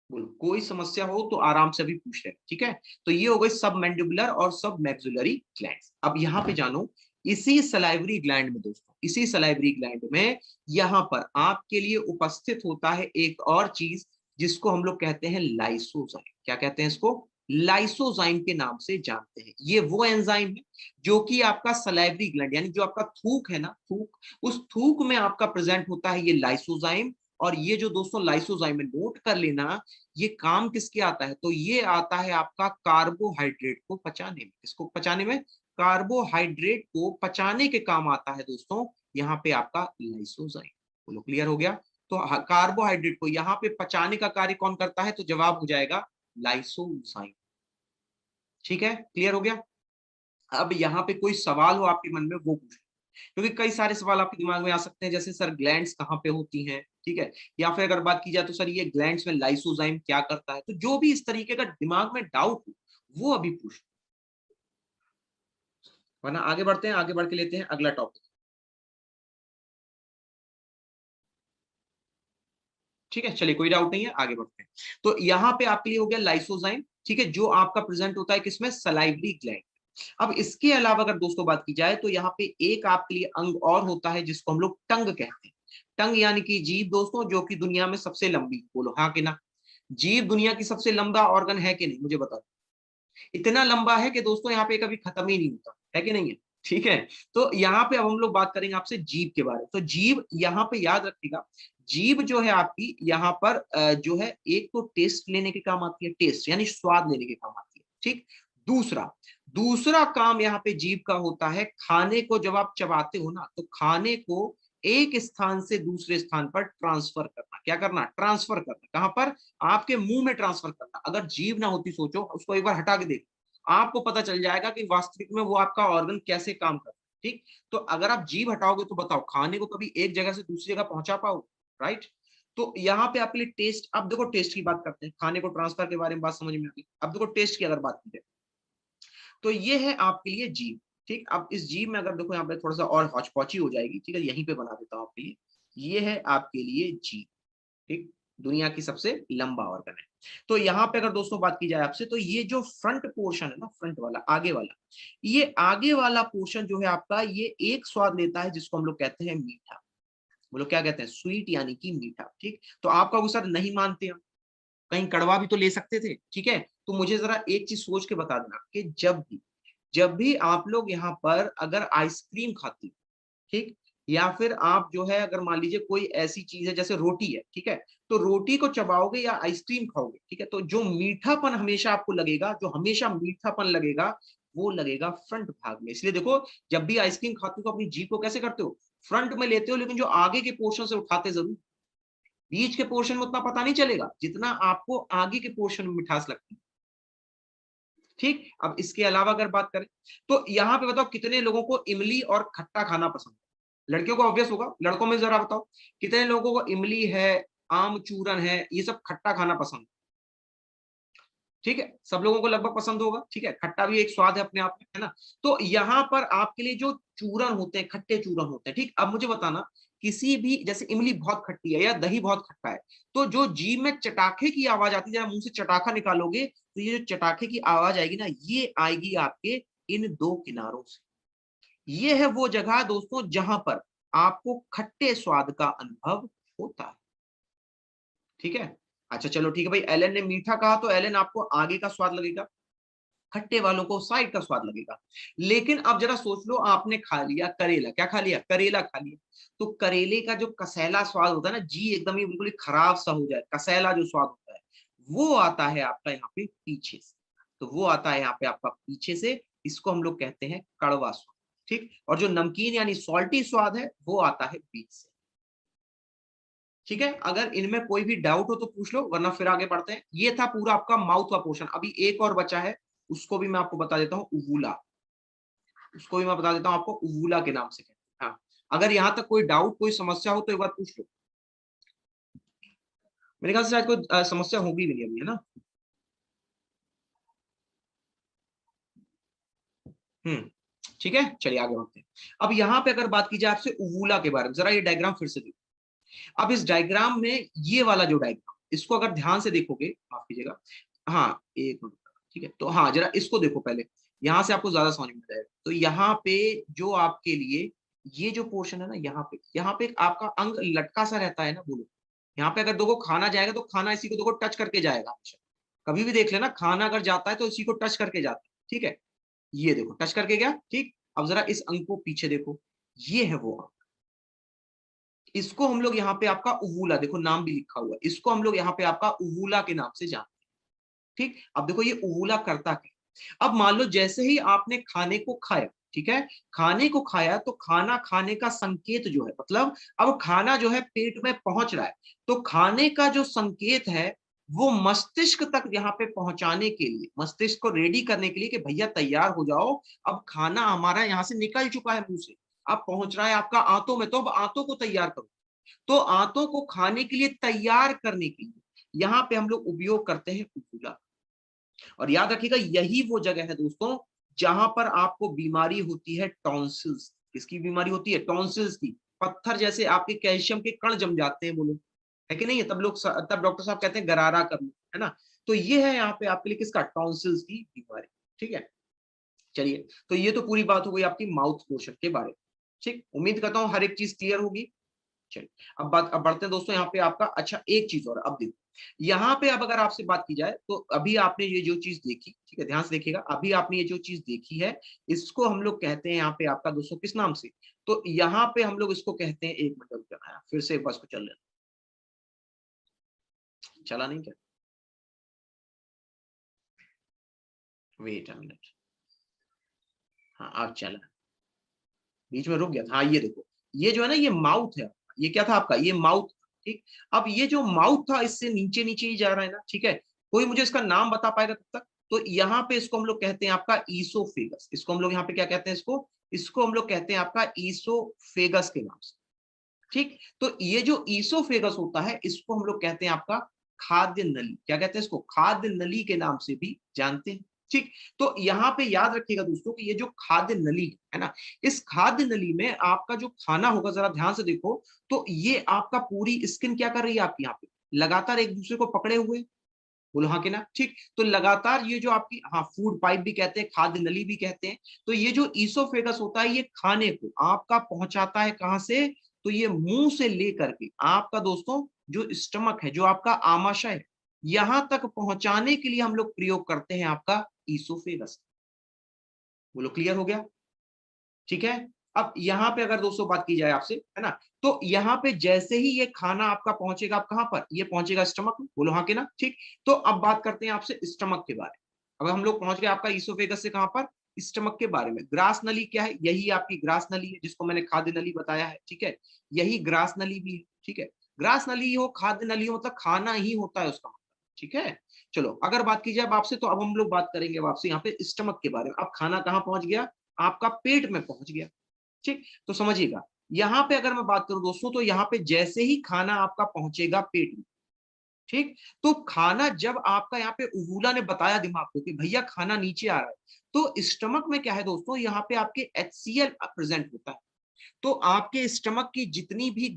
बोलो कोई समस्या हो तो आराम से भी पूछ ले, ठीक है। तो ये हो गई सब मैंडिबुलर और सब मैक्सिलरी ग्लैंड्स। अब यहाँ पे जानो, इसी सलाइवरी ग्लैंड में दोस्तों, इसी सलाइवरी ग्लैंड में यहाँ पर आपके लिए उपस्थित होता है एक और चीज, जिसको हम लोग कहते हैं लाइसोजाइम। क्या कहते हैं इसको? लाइसोजाइम के नाम से जानते हैं। ये वो एंजाइम है जो कि आपका सलाइवरी ग्लैंड, यानी जो आपका थूक है ना, थूक, उस थूक में आपका प्रेजेंट होता है ये लाइसोजाइम। और ये जो दोस्तों लाइसोजाइम है, नोट कर लेना, ये काम किसके आता है? तो ये आता है आपका कार्बोहाइड्रेट को पचाने में। किसको पचाने में? कार्बोहाइड्रेट को पचाने के काम आता है दोस्तों यहाँ पे आपका लाइसोजाइम। बोलो क्लियर हो गया? तो कार्बोहाइड्रेट को यहाँ पे पचाने का कार्य कौन करता है? तो जवाब हो जाएगा लाइसोजाइम। ठीक है, क्लियर हो गया? अब यहाँ पे कोई सवाल हो आपके मन में, वो पूछ, क्योंकि कई सारे सवाल आपके दिमाग में आ सकते हैं, जैसे सर ग्लैंड्स कहाँ पे होती हैं, ठीक है, या फिर अगर बात की जाए तो सर ये ग्लैंड्स में लाइसोजाइम क्या करता है। तो जो भी इस तरीके का दिमाग में डाउट हो, वो अभी पूछ, वरना आगे बढ़ते हैं, आगे बढ़ के लेते हैं अगला टॉपिक। ठीक है, चलिए कोई डाउट नहीं है, आगे बढ़ते हैं। तो यहाँ पे आपके लिए हो गया लाइसोजाइम, ठीक है, जो आपका प्रेजेंट होता है किसमें? Salivary gland. अब इसके अलावा अगर दोस्तों बात की जाए तो यहाँ पे एक आपके लिए अंग और होता है, जिसको हम लोग टंग कहते हैं। टंग यानी कि जीभ दोस्तों, जो कि दुनिया में सबसे लंबी। बोलो हाँ कि ना? जीभ दुनिया की सबसे लंबा ऑर्गन है कि नहीं, मुझे बताओ। इतना लंबा है कि दोस्तों यहाँ पे कभी खत्म ही नहीं होता है कि नहीं है? ठीक है। तो यहाँ पे अब हम लोग बात करेंगे आपसे जीभ के बारे में। तो जीभ यहाँ पे याद रखिएगा, जीभ जो है आपकी यहाँ पर जो है, एक तो टेस्ट लेने के काम आती है, टेस्ट यानी स्वाद लेने के काम आती है, ठीक। दूसरा दूसरा काम यहाँ पे जीभ का होता है, खाने को जब आप चबाते हो ना, तो खाने को एक स्थान से दूसरे स्थान पर ट्रांसफर करना। क्या करना? ट्रांसफर करना। कहां पर? आपके मुंह में ट्रांसफर करना। अगर जीभ ना होती, सोचो, उसको एक बार हटा के देखो, आपको पता चल जाएगा कि वास्तविक में वो आपका ऑर्गन कैसे काम करता है, ठीक। तो अगर आप जीभ हटाओगे तो बताओ, खाने को कभी एक जगह से दूसरी जगह पहुंचा पाओ? राइट। तो यहाँ पे आपके लिए टेस्ट, अब देखो टेस्ट की बात करते हैं, खाने को ट्रांसफर के बारे में बात समझ में आ गई। अब देखो टेस्ट की अगर बात की जाए, तो ये है आपके लिए जीभ, ठीक। अब इस जीभ में अगर देखो, यहाँ पे थोड़ा सा और हौच-पौची हो जाएगी, ठीक है, यहीं पे बना देता हूँ आपके लिए। ये है आपके लिए जीभ, ठीक। दुनिया की सबसे लंबा ऑर्गन है। तो यहाँ पे अगर दोस्तों बात की जाए आपसे, तो ये जो फ्रंट पोर्शन है ना, फ्रंट वाला, आगे वाला, ये आगे वाला पोर्शन जो है आपका, ये एक स्वाद लेता है जिसको हम लोग कहते हैं मीठा। बोलो क्या कहते हैं? स्वीट यानी कि मीठा, ठीक। तो आप कहोगे सर नहीं मानते हम, कहीं कड़वा भी तो ले सकते थे, ठीक है। तो मुझे जरा एक चीज सोच के बता देना कि जब भी आप लोग यहाँ पर अगर आइसक्रीम खाते हो, ठीक, या फिर आप जो है अगर मान लीजिए कोई ऐसी चीज है जैसे रोटी है, ठीक है, तो रोटी को चबाओगे या आइसक्रीम खाओगे, ठीक है, तो जो मीठापन हमेशा आपको लगेगा, जो हमेशा मीठापन लगेगा, वो लगेगा फ्रंट भाग में। इसलिए देखो, जब भी आइसक्रीम खाते हो तो अपनी जीभ को कैसे करते हो? फ्रंट में लेते हो, लेकिन जो आगे के पोर्शन से उठाते जरूर। बीच के पोर्शन में उतना पता नहीं चलेगा जितना आपको आगे के पोर्शन में मिठास लगती है, ठीक। अब इसके अलावा अगर बात करें, तो यहाँ पे बताओ कितने लोगों को इमली और खट्टा खाना पसंद है? लड़कियों को ऑब्वियस होगा, लड़कों में जरा बताओ, कितने लोगों को इमली है, आम चूरन है, ये सब खट्टा खाना पसंद है? ठीक है, सब लोगों को लगभग पसंद होगा, ठीक है, खट्टा भी एक स्वाद है अपने आप में, है ना। तो यहाँ पर आपके लिए जो चूरन होते हैं, खट्टे चूरन होते हैं, ठीक। अब मुझे बताना, किसी भी, जैसे इमली बहुत खट्टी है या दही बहुत खट्टा है, तो जो जीभ में चटाखे की आवाज आती है, जब मुंह से चटाखा निकालोगे, तो ये जो चटाखे की आवाज आएगी ना, ये आएगी आपके इन दो किनारों से। ये है वो जगह दोस्तों जहां पर आपको खट्टे स्वाद का अनुभव होता है। ठीक है, अच्छा चलो ठीक है भाई, एलन ने मीठा कहा तो एलन आपको आगे का स्वाद लगेगा, खट्टे वालों को साइड का स्वाद लगेगा। लेकिन अब जरा सोच लो, आपने खा लिया करेला, क्या खा लिया, करेला खा लिया, तो करेले का जो कसैला स्वाद होता है ना, जी एकदम ही बिल्कुल ही खराब सा हो जाए, कसैला जो स्वाद होता है वो आता है आपका यहाँ पे पीछे से। तो वो आता है यहाँ पे आपका पीछे से, इसको हम लोग कहते हैं कड़वा स्वाद। ठीक, और जो नमकीन यानी सॉल्टी स्वाद है वो आता है बीच से। ठीक है, अगर इनमें कोई भी डाउट हो तो पूछ लो, वरना फिर आगे बढ़ते हैं। ये था पूरा आपका माउथ का पोर्शन। अभी एक और बचा है, उसको भी मैं आपको बता देता हूँ, उवूला। उसको भी मैं बता देता हूँ आपको, उवूला के नाम से कहते हैं। हाँ, अगर यहाँ तक कोई डाउट कोई समस्या हो तो एक बार पूछ लो। मेरे ख्याल से शायद कोई समस्या होगी भी नहीं अभी, है ना। हम्म, ठीक है, चलिए आगे बढ़ते हैं। अब यहाँ पे अगर बात की जाए आपसे उवूला के बारे में, जरा ये डायग्राम फिर से देखो। अब इस डायग्राम में ये वाला जो डायग्राम, इसको अगर ध्यान से देखोगे, माफ कीजिएगा, हाँ एक मिनट, ठीक है, तो हाँ जरा इसको देखो पहले, यहां से आपको ज्यादा समझ में आएगा। तो यहाँ पे जो आपके लिए ये जो पोर्शन है ना, यहाँ पे एक आपका अंग लटका सा रहता है ना, बोलो। यहाँ पे अगर देखो खाना जाएगा तो खाना इसी को देखो टच करके जाएगा हमेशा। कभी भी देख लेना, खाना अगर जाता है तो इसी को टच करके जाता है। ठीक है, ये देखो टच करके गया। ठीक, अब जरा इस अंग को पीछे देखो, ये है वो अंग। इसको हम लोग यहाँ पे आपका उवूला, देखो नाम भी लिखा हुआ है, इसको हम लोग यहाँ पे आपका उवूला के नाम से जानते हैं। ठीक, अब देखो ये उवूला करता क्या। अब मान लो जैसे ही आपने खाने को खाया, ठीक है, खाने को खाया तो खाना खाने का संकेत जो है, मतलब अब खाना जो है पेट में पहुंच रहा है, तो खाने का जो संकेत है वो मस्तिष्क तक यहाँ पे पहुंचाने के लिए, मस्तिष्क को रेडी करने के लिए कि भैया तैयार हो जाओ, अब खाना हमारा यहाँ से निकल चुका है मुंह से, अब पहुंच रहा है आपका आंतों में, तो अब आंतों को तैयार करो। तो आंतों को खाने के लिए तैयार करने के लिए यहाँ पे हम लोग उपयोग करते हैं उबूला। और याद रखिएगा, यही वो जगह है दोस्तों जहां पर आपको बीमारी होती है टॉन्सिल्स। किसकी बीमारी होती है, टॉन्सिल्स की। पत्थर जैसे आपके कैल्शियम के कण जम जाते हैं, बोलो है कि नहीं है, तब लोग तब डॉक्टर साहब कहते हैं गरारा कर लो, है ना। तो ये है यहाँ पे आपके लिए किसका, टॉन्सिल्स की बीमारी। ठीक है, चलिए, तो ये तो पूरी बात हो गई आपकी माउथ पोर्शन के बारे में। ठीक, उम्मीद करता हूँ हर एक चीज क्लियर होगी। चलिए, अब बढ़ते हैं दोस्तों यहाँ पे आपका। अच्छा एक चीज और, अब देखो यहाँ पे, अब अगर आपसे बात की जाए तो अभी आपने ये जो चीज देखी, ठीक है, ध्यान से देखिएगा, अभी आपने ये जो चीज देखी है, इसको हम लोग कहते हैं यहाँ पे आपका दोस्तों किस नाम से, तो यहाँ पे हम लोग इसको कहते हैं, एक मिनट रुक जाना, फिर से बस को चल लेना, चला नहीं क्या, वेट अ मिनट, हाँ अब चला, बीच में रुक गया था। हाँ ये देखो, ये जो है ना, ये माउथ है, ये क्या था आपका, ये माउथ। ठीक, अब ये जो माउथ था इससे नीचे नीचे ही जा रहा है ना, ठीक है, कोई मुझे इसका नाम बता पाएगा तब तक। तो यहाँ पे इसको हम लोग कहते हैं आपका ईसोफेगस, इसको हम लोग यहाँ पे क्या कहते हैं, इसको इसको हम लोग कहते हैं आपका ईसोफेगस के नाम से। ठीक, तो ये जो ईसोफेगस होता है इसको हम लोग कहते हैं आपका खाद्य नली, क्या कहते हैं इसको, खाद्य नली के नाम से भी जानते हैं। ठीक, तो यहाँ पे याद रखिएगा दोस्तों कि ये जो खाद्य नली है ना, इस खाद्य नली में आपका जो खाना होगा, जरा ध्यान से देखो, तो ये आपका पूरी स्किन क्या कर रही है आपकी, यहाँ पे लगातार एक दूसरे को पकड़े हुए, बोलो हाँ कि ना। ठीक, तो लगातार ये जो आपकी, हाँ फूड पाइप भी कहते हैं, खाद्य नली भी कहते हैं। तो ये जो ईसोफेगस होता है, ये खाने को आपका पहुंचाता है कहां से, तो ये मुंह से लेकर के आपका दोस्तों जो स्टमक है, जो आपका आमाशय है, यहां तक पहुंचाने के लिए हम लोग प्रयोग करते हैं आपका ईसोफेगस। बोलो क्लियर हो गया। ठीक है, अब यहाँ पे अगर दोस्तों बात की जाए आपसे, है ना, तो यहाँ पे जैसे ही ये खाना आपका पहुंचेगा, आप कहां पर, ये पहुंचेगा स्टमक में, बोलो हाँ कि ना। ठीक, तो अब बात करते हैं आपसे स्टमक के बारे में। अब हम लोग पहुंच गए आपका ईसोफेगस से कहां पर, स्टमक के बारे में। ग्रास नली क्या है, यही आपकी ग्रास नली है जिसको मैंने खाद्य नली बताया है। ठीक है, यही ग्रास नली भी है। ठीक है, ग्रास नली हो खाद्य नली हो, मतलब खाना ही होता है उसका मतलब। ठीक है, चलो अगर बात की जाए अब आपसे, तो अब हम लोग बात करेंगे अब आपसे यहाँ पे स्टमक के बारे में। अब खाना कहाँ पहुंच गया, आपका पेट में पहुंच गया। ठीक, तो समझिएगा, यहां पे अगर मैं बात करूं दोस्तों, तो यहाँ पे जैसे ही खाना आपका पहुंचेगा पेट में, ठीक, तो खाना जब आपका यहाँ पे उवूला ने बताया दिमाग को कि भैया खाना नीचे आ रहा है, तो स्टमक में क्या है दोस्तों, यहाँ पे आपके HCl प्रेजेंट होता है। तो आपके स्टमक की जितनी भी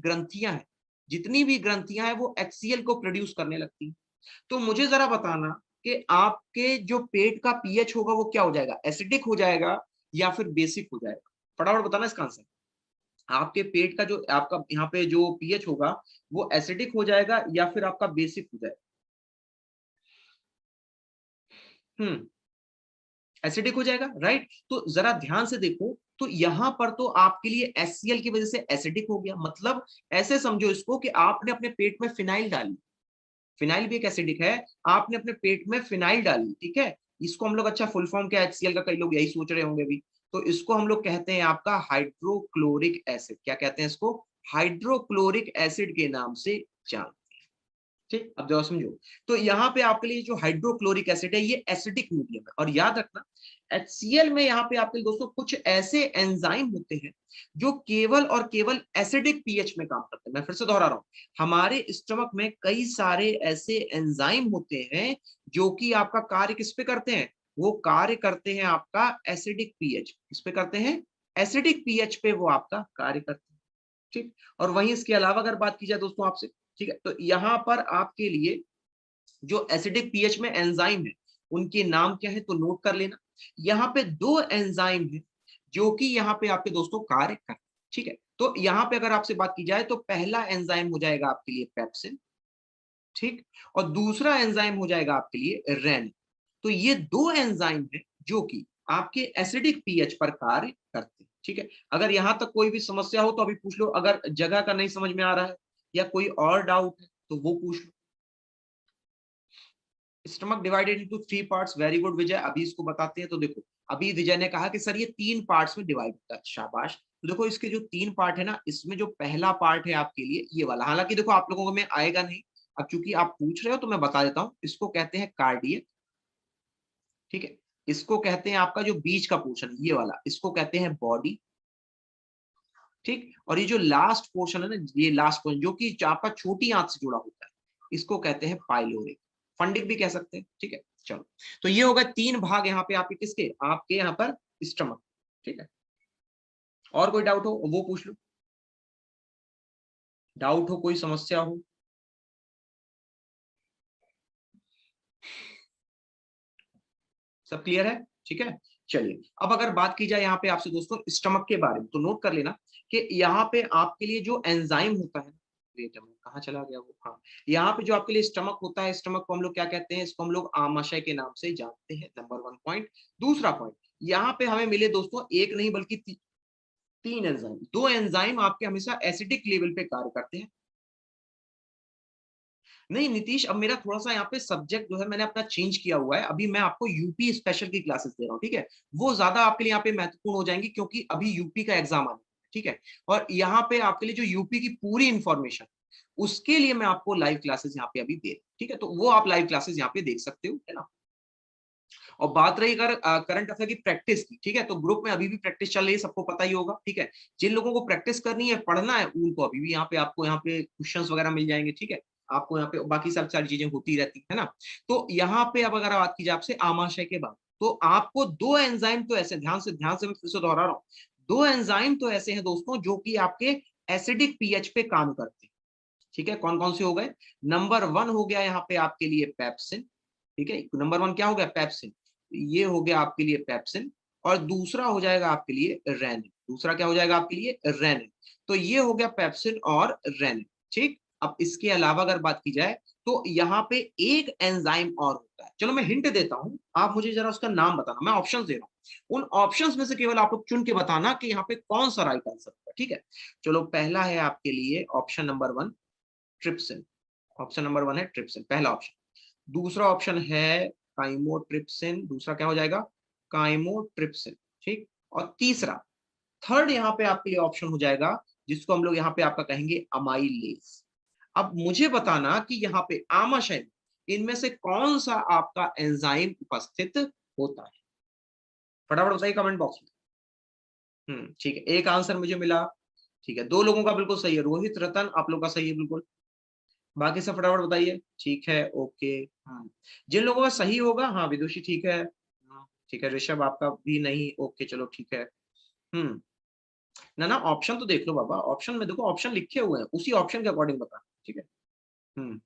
ग्रंथियां हैं वो HCl को प्रोड्यूस करने लगती हैं। तो मुझे जरा बताना कि आपके जो पेट का पीएच होगा वो क्या हो जाएगा, एसिडिक हो जाएगा या फिर बेसिक हो जाएगा, फटाफट बताना इसका आंसर। आपके पेट का जो आपका यहाँ पे जो पीएच होगा वो एसिडिक हो जाएगा या फिर आपका बेसिक हो जाएगा? हम्म, एसिडिक हो जाएगा, राइट? तो जरा ध्यान से देखो, तो यहां पर तो आपके लिए एचसीएल की वजह से एसिडिक हो गया, मतलब ऐसे समझो इसको कि आपने अपने पेट में फिनाइल डाली। फिनाइल भी एक एसिडिक है। आपने अपने पेट में फिनाइल डाली, ठीक है? इसको हम लोग, अच्छा फुल फॉर्म क्या एचसीएल का, कई लोग यही सोच रहे होंगे अभी। तो इसको हम लोग कहते हैं आपका हाइड्रोक्लोरिक एसिड। क्या कहते हैं इसको? हाइड्रोक्लोरिक एसिड के नाम से जान। ठीक, अब जरा समझो। तो यहाँ पे आपके लिए जो हाइड्रोक्लोरिक एसिड है ये एसिडिक मीडियम है, और याद रखना HCl में यहाँ पे आपके दोस्तों कुछ ऐसे एंजाइम होते हैं जो केवल और केवल एसिडिक पीएच में काम करते हैं। मैं फिर से दोहरा रहा हूँ, हमारे स्टमक में कई सारे ऐसे एंजाइम होते हैं जो कि आपका कार्य किस पे करते हैं? वो कार्य करते हैं आपका एसिडिक पीएच। किस पे करते हैं? एसिडिक पीएच पे वो आपका कार्य करते हैं। ठीक, और वहीं इसके अलावा अगर बात की जाए दोस्तों आपसे, ठीक है, तो यहां पर आपके लिए जो एसिडिक पीएच में एंजाइम है उनके नाम क्या है तो नोट कर लेना। यहाँ पे दो एंजाइम है जो कि यहाँ पे आपके दोस्तों कार्य करते हैं। ठीक है, तो यहाँ पे अगर आपसे बात की जाए तो पहला एंजाइम हो जाएगा आपके लिए पेप्सिन, ठीक, और दूसरा एंजाइम हो जाएगा आपके लिए रेन। तो ये दो एंजाइम है जो कि आपके एसिडिक पीएच पर कार्य करते हैं। ठीक है, अगर यहां तक कोई भी समस्या हो तो अभी पूछ लो, अगर जगह का नहीं समझ में आ रहा है या कोई और डाउट है तो वो पूछ लो। Stomach divided into 3 parts, very good Vijay, अभी इसको बताते हैं। तो देखो, अभी विजय ने कहा कि सर ये 3 पार्ट्स में डिवाइड होता है, शाबाश। तो देखो इसके जो 3 पार्ट है ना, इसमें जो पहला पार्ट है आपके लिए ये वाला, हालांकि देखो आप लोगों को में आएगा नहीं, अब चूंकि आप पूछ रहे हो तो मैं बता देता हूँ। इसको कहते हैं कार्डियक, ठीक है। इसको कहते हैं आपका जो बीच का पोर्शन ये वाला, इसको कहते हैं बॉडी, ठीक। और ये जो लास्ट पोर्शन है ना, ये लास्ट पोर्शन जो कि आपका छोटी आंत से जुड़ा होता है, इसको कहते हैं पाइलोरिक, फंडिक भी कह सकते हैं, ठीक है। चलो, तो ये होगा 3 भाग यहाँ पे आपके किसके, आपके यहाँ पर स्टमक, ठीक है। और कोई डाउट हो वो पूछ लो, डाउट हो, कोई समस्या हो। सब क्लियर है? ठीक है, चलिए अब अगर बात की जाए यहाँ पे आपसे दोस्तों स्टमक के बारे में, तो नोट कर लेना कि यहाँ पे आपके लिए जो एंजाइम होता है, वेट कहाँ चला गया वो, हाँ, यहाँ पे जो आपके लिए स्टमक होता है, स्टमक को हम लोग क्या कहते हैं, इसको हम लोग आमाशय के नाम से जानते हैं, नंबर 1 पॉइंट। दूसरा पॉइंट, यहाँ पे हमें मिले दोस्तों एक नहीं बल्कि 3 एंजाइम। 2 एंजाइम आपके हमेशा एसिडिक लेवल पे कार्य करते हैं। नहीं नीतीश, अब मेरा थोड़ा सा यहाँ पे सब्जेक्ट जो है मैंने अपना चेंज किया हुआ है, अभी मैं आपको यूपी स्पेशल की क्लासेस दे रहा हूँ, ठीक है। वो ज्यादा आपके लिए यहाँ पे महत्वपूर्ण हो जाएंगी क्योंकि अभी यूपी का एग्जाम आना है, ठीक है। और यहाँ पे आपके लिए जो यूपी की पूरी इंफॉर्मेशन, उसके लिए मैं आपको लाइव क्लासेस यहाँ पे अभी दे रहा हूँ, ठीक है। तो वो आप लाइव क्लासेस यहाँ पे देख सकते हो, है ना। और बात रही अगर करंट अफेयर की प्रैक्टिस की, ठीक है, तो ग्रुप में अभी भी प्रैक्टिस चल रही है, सबको पता ही होगा, ठीक है। जिन लोगों को प्रैक्टिस करनी है, पढ़ना है, उनको अभी भी यहाँ पे आपको यहाँ पे क्वेश्चंस वगैरह मिल जाएंगे, ठीक है। आपको यहाँ पे बाकी सब सारी चीजें होती रहती है ना। तो यहाँ पे अब अगर बात की जाए आपसे आमाशय के बाद, तो आपको 2 एंजाइम तो ऐसे, ध्यान से मैं फिर से दोहरा रहा हूँ, 2 एंजाइम तो ऐसे हैं दोस्तों जो कि आपके एसिडिक पीएच पे काम करते हैं, ठीक है। कौन कौन से हो गए? नंबर 1 हो गया यहाँ पे आपके लिए पेप्सिन, ठीक है। नंबर 1 क्या हो गया? पेप्सिन। ये हो गया आपके लिए पेप्सिन, और दूसरा हो जाएगा आपके लिए रेनिन। दूसरा क्या हो जाएगा आपके लिए? रेनिन। तो ये हो गया पेप्सिन और रेनिन, ठीक। अब इसके अलावा अगर बात की जाए तो यहाँ पे एक एंजाइम और होता है, चलो मैं हिंट देता हूं, आप मुझे जरा उसका नाम बताना, मैं ऑप्शन दे रहा हूं, उन ऑप्शंस में से केवल आप लोग चुन के बताना कि यहाँ पे कौन सा राइट आंसर होगा, ठीक है। चलो, पहला है आपके लिए option number 1, trypsin. Option number 1 है ट्रिप्सिन, पहला ऑप्शन। दूसरा ऑप्शन है काइमोट्रिप्सिन, दूसरा क्या हो जाएगा? काइमोट्रिप्सिन, ठीक। और तीसरा, थर्ड यहाँ पे आपके लिए ऑप्शन हो जाएगा जिसको हम लोग यहाँ पे आपका कहेंगे अमाइलेज। अब मुझे बताना कि यहाँ पे आमाशय में इनमें से कौन सा आपका एंजाइम उपस्थित होता है, फटाफट बताइए कमेंट बॉक्स में। ठीक है, एक आंसर मुझे मिला, ठीक है। 2 लोगों का बिल्कुल सही है, रोहित, रतन, आप लोग का सही है बिल्कुल। बाकी सब फटाफट बताइए, ठीक है, ओके। हाँ, जिन लोगों का सही होगा, हाँ विदुषी ठीक है, हाँ, ठीक है, ऋषभ आपका भी नहीं, ओके चलो ठीक है। हम्म, ना ना, ऑप्शन तो देख लो बाबा, ऑप्शन में देखो, ऑप्शन लिखे हुए हैं, उसी ऑप्शन के अकॉर्डिंग बता, ठीक है। हम्म,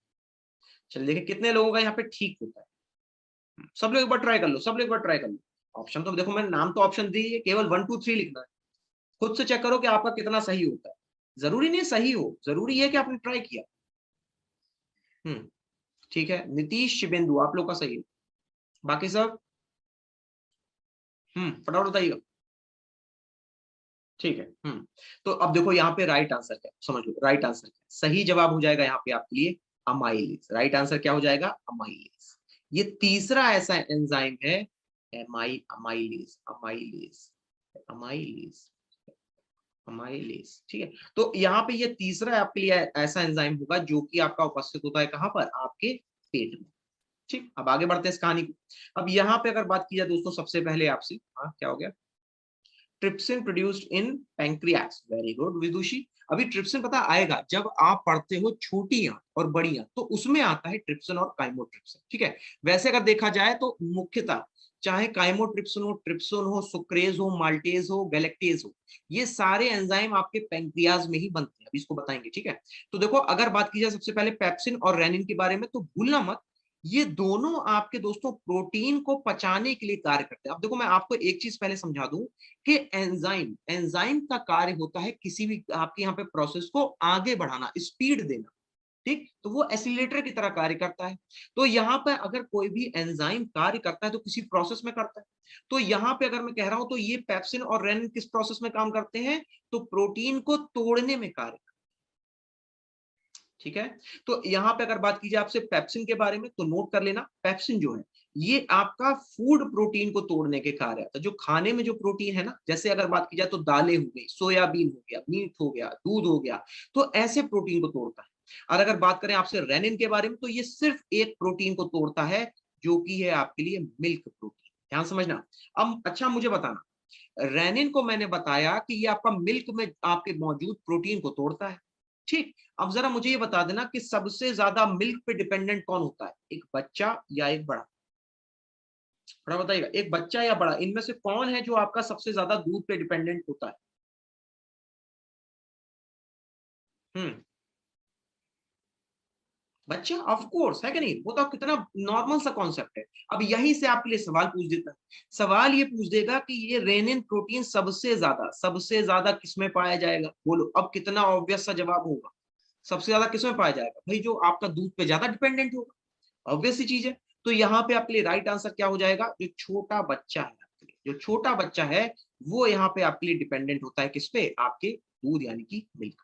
चलिए देखिए कितने लोगों का यहाँ पे ठीक होता है। सब लोग एक बार ट्राई कर लो, सब लोग एक बार ट्राई कर लो। ऑप्शन तो देखो, मैंने नाम तो ऑप्शन दी है, केवल 1 2 3 लिखना है। खुद से चेक करो कि आपका कितना सही होता है। जरूरी नहीं सही हो, जरूरी है कि आपने ट्राई किया। ठीक है, नीतीश शिवेंदु आप लोग का सही है। बाकी सब फटाफट बताइएगा। ठीक है। तो अब देखो यहाँ पे राइट आंसर क्या है, समझ लो राइट आंसर क्या है। सही जवाब हो जाएगा यहाँ पे आपके लिए अमाइलेज। राइट आंसर क्या हो जाएगा? अमाइलेज। ये तीसरा ऐसा एंजाइम है, अमाइलेज अमाइलेज अमाइलेज अमाइलेज। ठीक है, तो यहाँ पे ये तीसरा आपके लिए ऐसा एंजाइम होगा जो कि आपका उपस्थित होता है कहाँ पर? आपके पेट में। ठीक, अब आगे बढ़ते हैं इस कहानी को। अब यहाँ पे अगर बात की जाए दोस्तों, सबसे पहले आपसे, हाँ क्या हो गया? Trypsin produced in pancreas. Very good Vidushi. अभी ट्रिप्सिन पता आएगा जब आप पढ़ते हो छोटी आंत और बड़ी आंत, तो उसमें आता है ट्रिप्सिन और काइमोट्रिप्सिन। ठीक है, वैसे अगर देखा जाए तो मुख्यतः चाहे काइमोट्रिप्सिन हो, ट्रिप्सिन हो, सुक्रेज हो, माल्टेज हो, गैलेक्टेज हो, ये सारे एंजाइम आपके पैंक्रियाज में ही बनते हैं। अभी इसको बताएंगे। ठीक है, तो देखो अगर बात की जाए सबसे पहले पेप्सिन और रेनिन के बारे में, तो भूलना मत ये दोनों आपके दोस्तों प्रोटीन को पचाने के लिए कार्य करते हैं। अब देखो मैं आपको एक चीज पहले समझा दूं कि एंजाइम एंजाइम का कार्य होता है किसी भी आपके यहाँ पे प्रोसेस को आगे बढ़ाना, स्पीड देना। ठीक, तो वो एसिलेटर की तरह कार्य करता है। तो यहाँ पे अगर कोई भी एंजाइम कार्य करता है तो किसी प्रोसेस में करता है। तो यहाँ पे अगर मैं कह रहा हूं तो ये पेप्सिन और रेनिन किस प्रोसेस में काम करते हैं? तो प्रोटीन को तोड़ने में कार्य। ठीक है, तो यहां पे अगर बात की जाए आपसे पेप्सिन के बारे में, तो नोट कर लेना पेप्सिन जो है ये आपका फूड प्रोटीन को तोड़ने के कार्य आता है। जो खाने में जो प्रोटीन है ना, जैसे अगर बात की जाए तो दालें हो गई, सोयाबीन हो गया, मीट हो गया, दूध हो गया, तो ऐसे प्रोटीन को तोड़ता है। और अगर बात करें आपसे रेनिन के बारे में, तो ये सिर्फ एक प्रोटीन को तोड़ता है जो कि है आपके लिए मिल्क प्रोटीन। ध्यान समझना। अब अच्छा मुझे बताना, रेनिन को मैंने बताया कि ये आपका मिल्क में आपके मौजूद प्रोटीन को तोड़ता है। ठीक, अब जरा मुझे ये बता देना कि सबसे ज्यादा मिल्क पे डिपेंडेंट कौन होता है? एक बच्चा या एक बड़ा? बड़ा बताइएगा, एक बच्चा या बड़ा, इनमें से कौन है जो आपका सबसे ज्यादा दूध पे डिपेंडेंट होता है? हम्म बच्चा, ऑफ कोर्स, है कि नहीं? वो तो कितना नॉर्मल सा कॉन्सेप्ट है। अब यहीं से आपके लिए सवाल पूछ देता है। सवाल ये पूछ देगा कि ये रेनिन प्रोटीन सबसे ज्यादा किसमें पाया जाएगा? बोलो, अब कितना ऑब्वियस सा जवाब होगा। सबसे ज्यादा किसमें पाया जाएगा भाई? जो आपका दूध पे ज्यादा डिपेंडेंट होगा, ऑब्वियस सी चीज है। तो यहाँ पे आपके लिए राइट आंसर क्या हो जाएगा? जो छोटा बच्चा है आपके लिए, जो छोटा बच्चा है वो यहाँ पे आपके लिए डिपेंडेंट होता है किस पे? आपके दूध यानी कि मिल्क।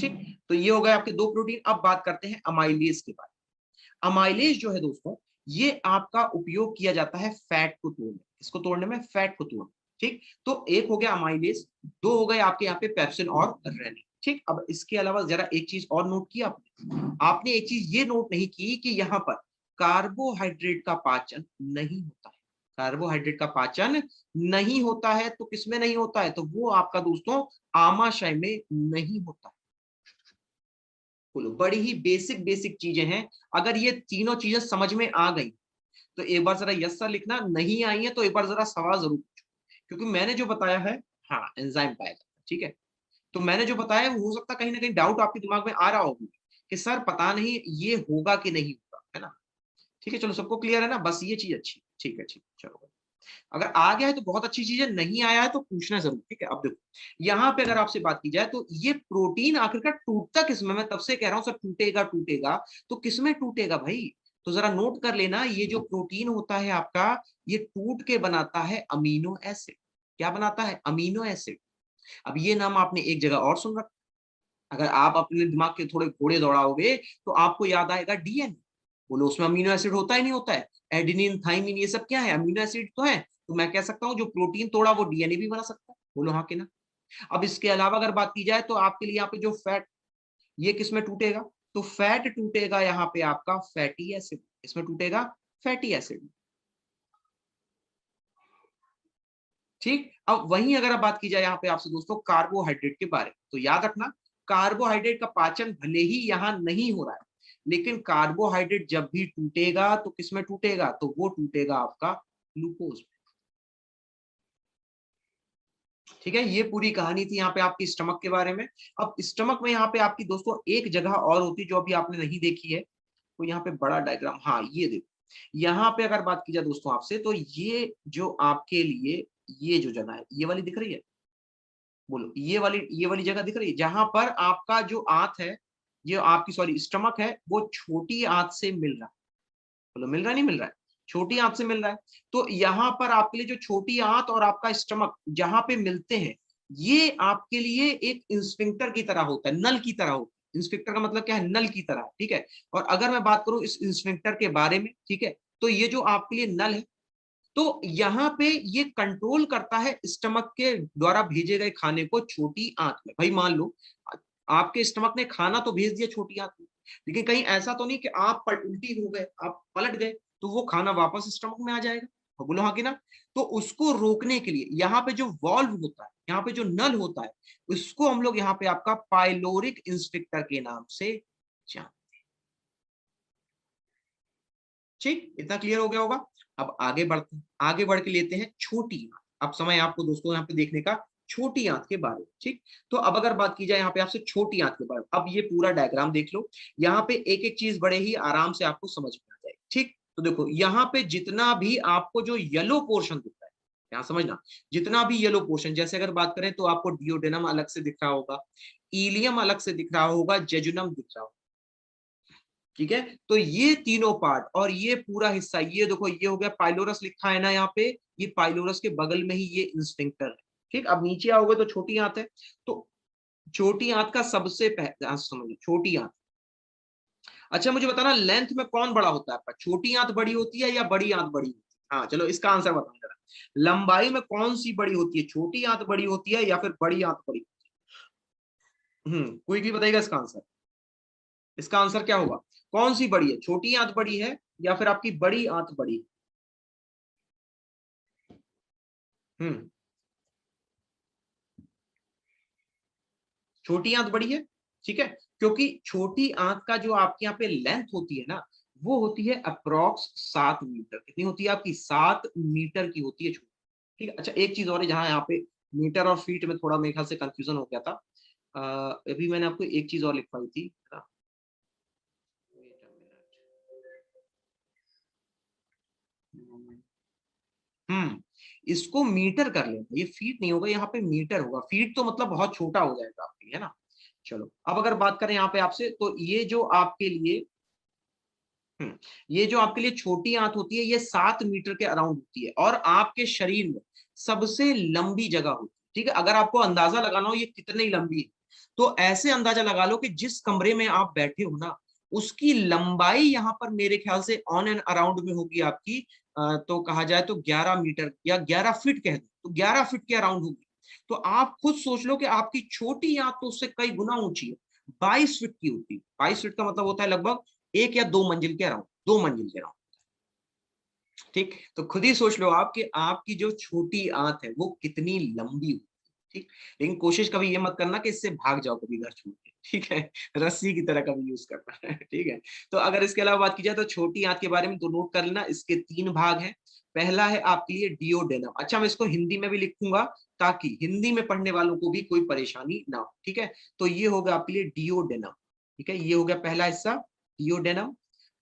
ठीक, तो ये हो गए आपके दो प्रोटीन। अब बात करते हैं अमाइलेज के बारे में। अमाइलेज जो है दोस्तों, ये आपका उपयोग किया जाता है फैट को तोड़ने, इसको तोड़ने में, फैट को तोड़ने। ठीक, तो एक हो गया अमाइलेज, दो हो गए आपके यहाँ पे पेप्सिन और रेनिन। ठीक, अब इसके अलावा जरा एक चीज और नोट की आपने एक चीज ये नोट नहीं की कि यहाँ पर कार्बोहाइड्रेट का पाचन नहीं होता है। कार्बोहाइड्रेट का पाचन नहीं होता है, तो किसमें नहीं होता है? तो वो आपका दोस्तों आमाशय में नहीं होता है। बोलो, बड़ी ही बेसिक बेसिक चीजें हैं। अगर ये तीनों चीजें समझ में आ गई तो एक बार जरा यस सर लिखना, नहीं आई है तो एक बार जरा सवाल जरूर पूछो। क्योंकि मैंने जो बताया है, हाँ एंजाइम पाया जाता है। ठीक है, तो मैंने जो बताया है, हो सकता कहीं ना कहीं डाउट आपके दिमाग में आ रहा होगा कि सर पता नहीं ये होगा कि नहीं होगा, है ना? ठीक है, चलो सबको क्लियर है ना? बस ये चीज अच्छी, ठीक है, ठीक, चलो। अगर आ गया है तो बहुत अच्छी चीज है, नहीं आया है तो पूछना जरूर। ठीक है, अब देखो यहाँ पे अगर आपसे बात की जाए तो ये प्रोटीन आखिरकार टूटता किसमें? मैं तब से कह रहा हूं सर टूटेगा टूटेगा, तो किसमें टूटेगा भाई? तो जरा नोट कर लेना, ये जो प्रोटीन होता है आपका, ये टूट के बनाता है अमीनो एसिड। क्या बनाता है? Amino acid. अब ये नाम आपने एक जगह और सुन रखा। अगर आप अपने दिमाग के थोड़े घोड़े दौड़ाओगे तो आपको याद आएगा डीएनए। बोलो, उसमें अमीनो एसिड होता ही नहीं होता है? एडेनिन, थाइमिन, ये सब क्या है? अमीनो एसिड तो है। तो मैं कह सकता हूँ जो प्रोटीन तोड़ा वो डीएनए भी बना सकता है। बोलो हाँ कि ना? अब इसके अलावा अगर बात की जाए तो आपके लिए यहाँ पे जो फैट, ये किस में टूटेगा? तो फैट टूटेगा यहाँ पे आपका फैटी एसिड। इसमें टूटेगा फैटी एसिड। ठीक, अब वहीं अगर बात की जाए यहाँ पे आपसे दोस्तों कार्बोहाइड्रेट के बारे में, तो याद रखना कार्बोहाइड्रेट का पाचन भले ही यहाँ नहीं हो रहा है, लेकिन कार्बोहाइड्रेट जब भी टूटेगा तो किसमें टूटेगा? तो वो टूटेगा आपका ग्लूकोज में। ठीक है, ये पूरी कहानी थी यहाँ पे आपकी स्टमक के बारे में। अब स्टमक में यहाँ पे आपकी दोस्तों एक जगह और होती जो अभी आपने नहीं देखी है, तो यहाँ पे बड़ा डायग्राम, हाँ ये देखो। यहाँ पे अगर बात की जाए दोस्तों आपसे, तो ये जो आपके लिए ये जो जगह है, ये वाली दिख रही है? बोलो, ये वाली जगह दिख रही है जहां पर आपका जो आंत है, ये आपकी सॉरी स्टमक है, वो छोटी आंत से मिल रहा है। बोलो मिल रहा है नहीं मिल रहा है? छोटी आंत से मिल रहा है। तो यहाँ पर आपके लिए जो छोटी आंत और आपका स्टमक जहां पे मिलते हैं, ये आपके लिए एक इंस्फिंक्टर की तरह होता है, नल की तरह होता है। इंस्फिंक्टर का मतलब क्या है? नल की तरह, ठीक है। और अगर मैं बात करूं इस इंस्फिंक्टर के बारे में, ठीक है, तो ये जो आपके लिए नल है, तो यहाँ पे ये कंट्रोल करता है स्टमक के द्वारा भेजे गए खाने को छोटी आंत में। भाई मान लो आपके स्टमक ने खाना तो भेज दिया छोटी आंत में, लेकिन कहीं ऐसा तो नहीं कि आप उल्टी हो गए, आप पलट गए, तो वो खाना वापस स्टमक में आ जाएगा? तो बोलो हाँ कि ना? तो उसको रोकने के लिए यहाँ पे जो वॉल्व होता है, यहाँ पे जो नल होता है, उसको हम लोग यहाँ पे आपका पाइलोरिक इंस्ट्रिक्टर के नाम से जानते हैं। ठीक, इतना क्लियर हो गया होगा। अब आगे बढ़ते हैं, आगे बढ़ के लेते हैं छोटी आंत। अब समय आपको दोस्तों यहाँ पे देखने का छोटी आंत के बारे में, ठीक। तो अब अगर बात की जाए यहाँ पे आपसे छोटी आंत के बारे में, अब ये पूरा डायग्राम देख लो। यहाँ पे एक एक चीज बड़े ही आराम से आपको समझ में आ जाएगी, ठीक। तो देखो यहाँ पे जितना भी आपको जो येलो पोर्शन दिख रहा है, यहाँ समझना, जितना भी येलो पोर्शन, जैसे अगर बात करें तो आपको डिओडेनम अलग से दिख रहा होगा, इलियम अलग से दिख रहा होगा, जेजुनम दिख रहा होगा, ठीक है। तो ये तीनों पार्ट और ये पूरा हिस्सा, ये देखो ये हो गया पाइलोरस, लिखा है ना यहाँ पे, ये पाइलोरस के बगल में ही ये इंस्टिंक्टर है, ठीक। अब नीचे आओगे तो छोटी आंत है। तो छोटी आंत का सबसे पहले समझो, छोटी आंत। अच्छा मुझे बताना, लेंथ में कौन बड़ा होता है आपका? छोटी आंत बड़ी होती है या बड़ी आंत बड़ी होती है? हाँ चलो इसका आंसर बताओ जरा। लंबाई में कौन सी बड़ी होती है? छोटी आंत बड़ी होती है या फिर बड़ी आंत बड़ी? कोई भी बताएगा इसका आंसर? इसका आंसर क्या होगा? कौन सी बड़ी है? छोटी आंत बड़ी है या फिर आपकी बड़ी आंत बड़ी है? हम्म छोटी आंत बड़ी है, ठीक है। क्योंकि छोटी आंत का जो आपके यहाँ पे लेंथ होती है ना, वो होती है अप्रोक्स 7 मीटर। कितनी होती है आपकी? 7 मीटर की होती है, छोटी, ठीक है। अच्छा एक चीज और है, जहां यहाँ पे मीटर और फीट में थोड़ा मेरे ख्याल से कंफ्यूजन हो गया था। अभी मैंने आपको एक चीज और लिखवाई थी। हम्म इसको मीटर कर लेना, ये फीट नहीं होगा, यहाँ पे मीटर होगा। फीट तो मतलब बहुत छोटा हो जाएगा आपके लिए, है ना। चलो अब अगर बात करें यहाँ पे आपसे, तो ये जो आपके लिए ये जो आपके लिए छोटी आंत होती है, ये 7 मीटर के अराउंड होती है और आपके शरीर में सबसे लंबी जगह होती है, ठीक है। अगर आपको अंदाजा लगाना हो ये कितनी लंबी है, तो ऐसे अंदाजा लगा लो कि जिस कमरे में आप बैठे हो ना, उसकी लंबाई यहाँ पर मेरे ख्याल से ऑन एंड अराउंड में होगी आपकी, तो कहा जाए तो 11 मीटर या 11 फीट कह दो, तो 11 फीट के अराउंड होगी। तो आप खुद सोच लो कि आपकी छोटी आंत तो उससे कई गुना ऊंची है, 22 फीट की होती है। 22 फीट का मतलब होता है लगभग 1 या 2 मंजिल के अराउंड, 2 मंजिल के अराउंड, ठीक। तो खुद ही सोच लो आप कि आपकी जो छोटी आंत है वो कितनी लंबी होगी, ठीक। लेकिन कोशिश कभी ये मत करना कि इससे भाग जाओ कभी घर छोड़ के, ठीक है। रस्सी की तरह कभी यूज करना है, ठीक है। तो अगर इसके अलावा बात की जाए तो छोटी आंत के बारे में तो नोट कर लेना, इसके 3 भाग हैं। पहला है आपके लिए डिओडेनम। अच्छा मैं इसको हिंदी में भी लिखूंगा ताकि हिंदी में पढ़ने वालों को भी कोई परेशानी ना हो, ठीक है। तो ये होगा आपके लिए डिओडेनम, ठीक है। ये हो गया पहला हिस्सा, डिओडेनम।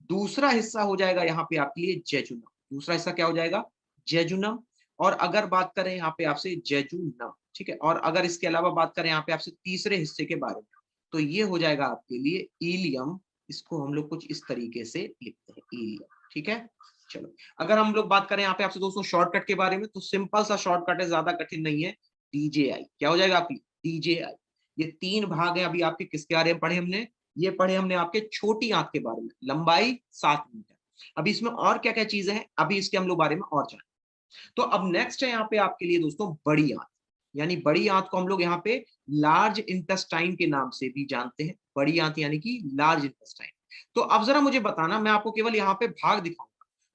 दूसरा हिस्सा हो जाएगा यहाँ पे आपके लिए जेजुनम। दूसरा हिस्सा क्या हो जाएगा? जेजुनम। और अगर बात करें यहाँ पे आपसे जेजुनम, ठीक है। और अगर इसके अलावा बात करें यहाँ पे आपसे तीसरे हिस्से के बारे में, तो ये हो जाएगा आपके लिए इलियम। इसको हम लोग कुछ इस तरीके से लिखते हैं, इलियम, ठीक है। चलो अगर हम लोग बात करें यहाँ पे आपसे दोस्तों शॉर्टकट के बारे में, तो सिंपल सा शॉर्टकट है, ज्यादा कठिन नहीं है। डीजेआई क्या हो जाएगा आपकी? डीजेआई। ये 3 भाग है। अभी आपके किसके बारे में पढ़े हमने? ये पढ़े हमने आपके छोटी आंत के बारे में, लंबाई 7 मीटर। अभी इसमें और क्या क्या चीजें हैं, अभी इसके हम लोग बारे में और जाने। तो अब नेक्स्ट है यहाँ पे आपके लिए दोस्तों बड़ी आंत। यानी बड़ी आंत को हम लोग यहाँ पे लार्ज इंटेस्टाइन के नाम से भी जानते हैं। बड़ी आंत यानी कि लार्ज इंटेस्टाइन। तो अब जरा मुझे बताना, मैं आपको केवल यहाँ पे भाग दिखाऊंगा,